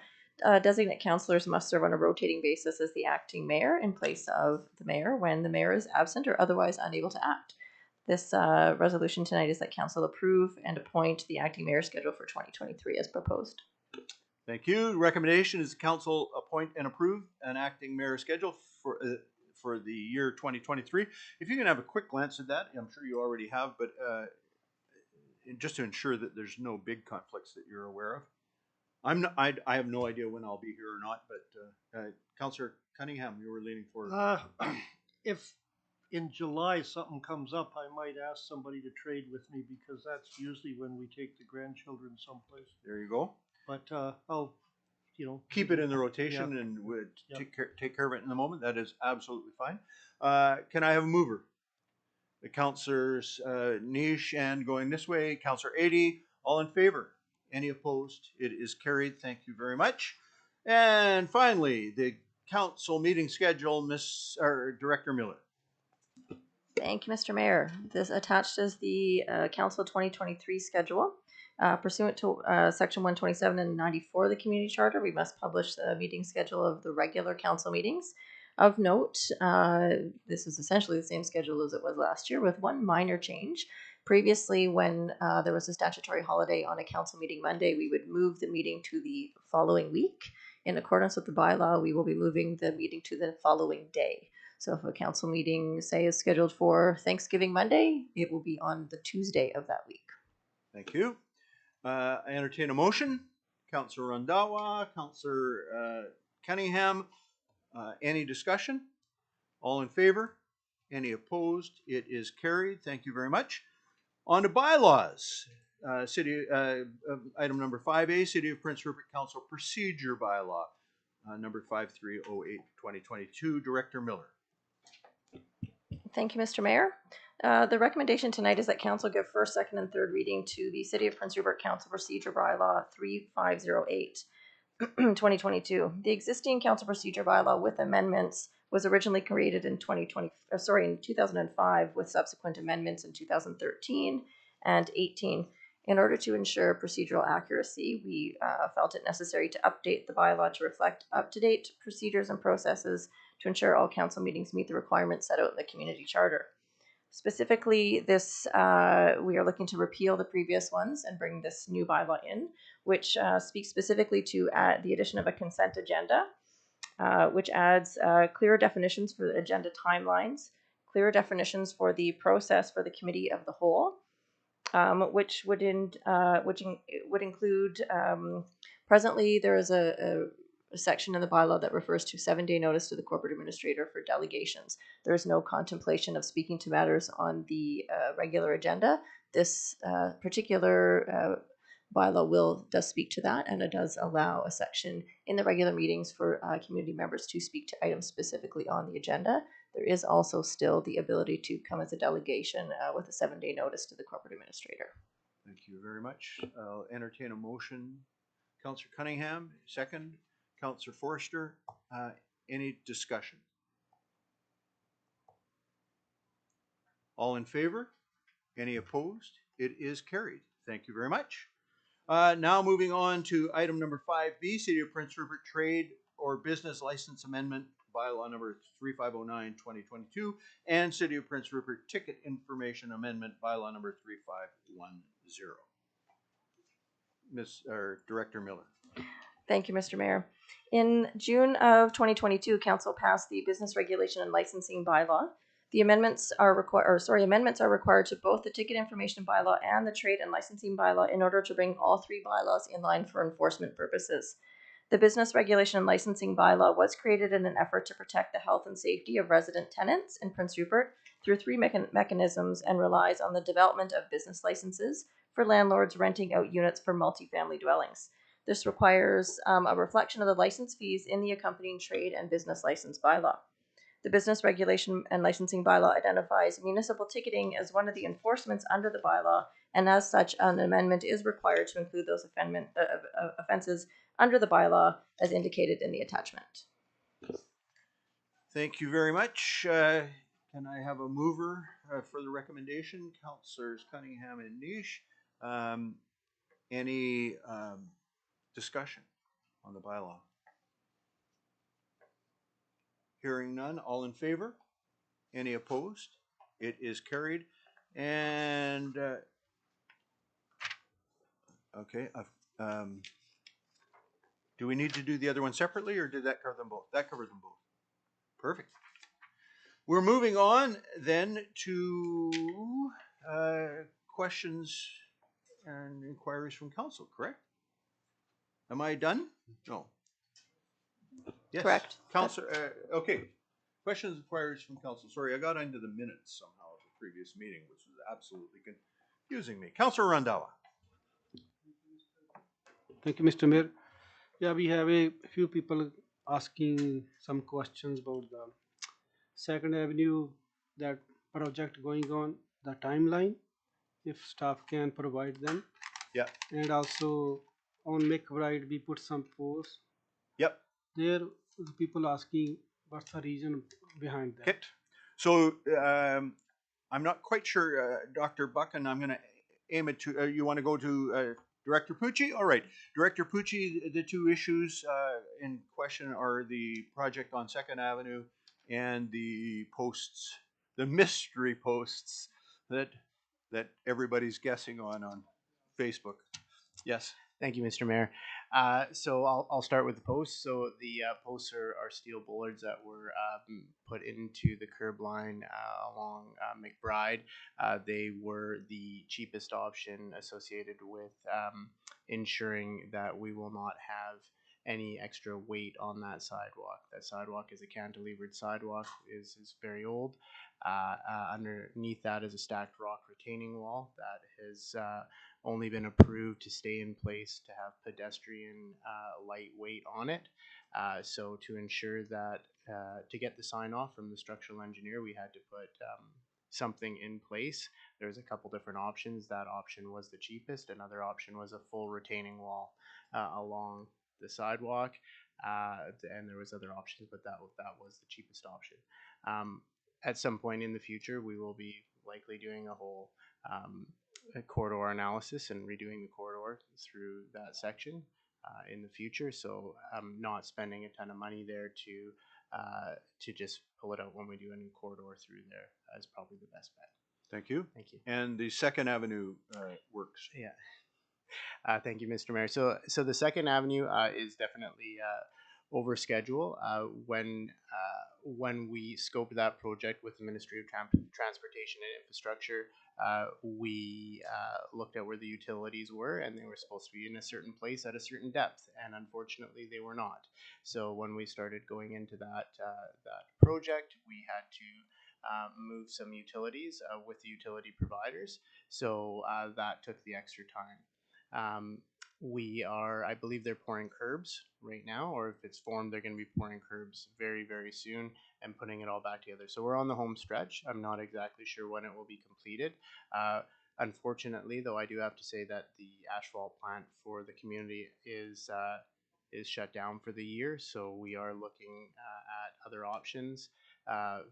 designate councillors must serve on a rotating basis as the acting mayor in place of the mayor when the mayor is absent or otherwise unable to act. This resolution tonight is that council approve and appoint the acting mayor schedule for 2023 as proposed. Thank you. Recommendation is council appoint and approve an acting mayor schedule for the year 2023. If you can have a quick glance at that, I'm sure you already have, but just to ensure that there's no big conflicts that you're aware of. I have no idea when I'll be here or not, but Councillor Cunningham, you were leaning forward. If in July something comes up, I might ask somebody to trade with me because that's usually when we take the grandchildren someplace. There you go. But I'll, keep it in the rotation and would take care of it in the moment. That is absolutely fine. Can I have a mover? The Councillors Niche and going this way, Councillor Adey, all in favor? Any opposed? It is carried. Thank you very much. And finally, the council meeting schedule, Director Miller. Thank you, Mr. Mayor. This attached is the Council 2023 schedule. Pursuant to Section 127 and 94 of the Community Charter, we must publish the meeting schedule of the regular council meetings. Of note, this is essentially the same schedule as it was last year with one minor change. Previously, when there was a statutory holiday on a council meeting Monday, we would move the meeting to the following week. In accordance with the bylaw, we will be moving the meeting to the following day. So if a council meeting, say, is scheduled for Thanksgiving Monday, it will be on the Tuesday of that week. Thank you. I entertain a motion. Councillor Randhawa, Councillor Cunningham. Any discussion? All in favor? Any opposed? It is carried. Thank you very much. On to bylaws. Item number 5A, City of Prince Rupert Council Procedure Bylaw, number 5308/2022. Director Miller. Thank you, Mr. Mayor. The recommendation tonight is that council give first, second, and third reading to the City of Prince Rupert Council Procedure Bylaw 3508/2022. The existing council procedure bylaw with amendments was originally created in 2005 with subsequent amendments in 2013 and 18. In order to ensure procedural accuracy, we felt it necessary to update the bylaw to reflect up-to-date procedures and processes to ensure all council meetings meet the requirements set out in the community charter. Specifically, this we are looking to repeal the previous ones and bring this new bylaw in, which speaks specifically to the addition of a consent agenda, which adds clearer definitions for the agenda timelines, clearer definitions for the process for the committee of the whole, which would include presently there is a section in the bylaw that refers to 7-day notice to the corporate administrator for delegations. There is no contemplation of speaking to matters on the regular agenda. This particular bylaw does speak to that, and it does allow a section in the regular meetings for community members to speak to items specifically on the agenda. There is also still the ability to come as a delegation with a 7-day notice to the corporate administrator. Thank you very much. I'll entertain a motion. Councillor Cunningham, second. Councillor Forster, any discussion? All in favor? Any opposed? It is carried. Thank you very much. Now moving on to item number 5B, City of Prince Rupert Trade or Business License Amendment, Bylaw number 3509/2022, and City of Prince Rupert Ticket Information Amendment, Bylaw number 3510. Director Miller. Thank you, Mr. Mayor. In June of 2022, Council passed the Business Regulation and Licensing Bylaw. The amendments are required to both the Ticket Information Bylaw and the Trade and Licensing Bylaw in order to bring all three bylaws in line for enforcement purposes. The Business Regulation and Licensing Bylaw was created in an effort to protect the health and safety of resident tenants in Prince Rupert through three mechanisms and relies on the development of business licenses for landlords renting out units for multifamily dwellings. This requires a reflection of the license fees in the accompanying Trade and Business License Bylaw. The Business Regulation and Licensing Bylaw identifies municipal ticketing as one of the enforcements under the bylaw, and as such, an amendment is required to include those offenses under the bylaw as indicated in the attachment. Thank you very much. can I have a mover for the recommendation? Councillors Cunningham and Nish. Any discussion on the bylaw? Hearing none, all in favor? Any opposed? It is carried. And okay, do we need to do the other one separately, or did that cover them both? That covered them both. Perfect. We're moving on then to questions and inquiries from council, correct? Am I done? No. Yes. Correct. Councilor, okay. Questions, inquiries from council. Sorry, I got into the minutes somehow of the previous meeting, which was absolutely confusing me. Councilor Randhawa. Thank you, Mr. Mayor. Yeah, we have a few people asking some questions about the Second Avenue, that project going on, the timeline, if staff can provide them. Yeah. And also on McBride, we put some posts. Yep. There, the people asking what's the reason behind that. Okay. So I'm not quite sure, Dr. Buck, and I'm going to aim it to, you want to go to Director Pucci? All right. Director Pucci, the two issues in question are the project on 2nd Avenue and the posts, the mystery posts that everybody's guessing on Facebook. Yes. Thank you, Mr. Mayor. So I'll start with the posts. So the posts are steel bollards that were put into the curb line along McBride. They were the cheapest option associated with ensuring that we will not have any extra weight on that sidewalk. That sidewalk is a cantilevered sidewalk, is very old. Underneath that is a stacked rock retaining wall that has only been approved to stay in place to have pedestrian lightweight on it. So to ensure that, to get the sign off from the structural engineer, we had to put something in place. There's a couple different options. That option was the cheapest. Another option was a full retaining wall along the sidewalk, and there was other options, but that was the cheapest option. At some point in the future, we will be likely doing a whole corridor analysis and redoing the corridor through that section in the future. So I'm not spending a ton of money there to just pull it out when we do a new corridor through there is probably the best bet. Thank you. Thank you. And the 2nd Avenue works. Yeah. Thank you, Mr. Mayor. So the 2nd Avenue is definitely over schedule. When we scoped that project with the Ministry of Transportation and Infrastructure, we looked at where the utilities were, and they were supposed to be in a certain place at a certain depth, and unfortunately they were not. So when we started going into that project, we had to move some utilities with the utility providers. So that took the extra time. I believe they're pouring curbs right now, or if it's formed, they're going to be pouring curbs very, very soon and putting it all back together. So we're on the home stretch. I'm not exactly sure when it will be completed. Unfortunately, though, I do have to say that the asphalt plant for the community is shut down for the year. So we are looking at other options,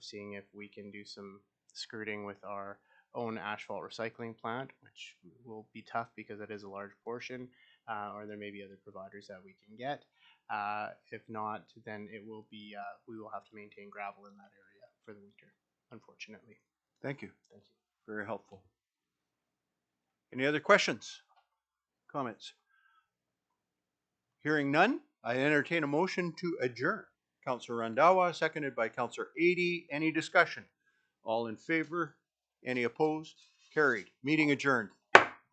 seeing if we can do some skirting with our own asphalt recycling plant, which will be tough because it is a large portion, or there may be other providers that we can get. If not, then it will be, we will have to maintain gravel in that area for the winter, unfortunately. Thank you. Thank you. Very helpful. Any other questions, comments? Hearing none, I entertain a motion to adjourn. Councillor Randhawa, seconded by Councillor Adey. Any discussion? All in favor? Any opposed? Carried. Meeting adjourned.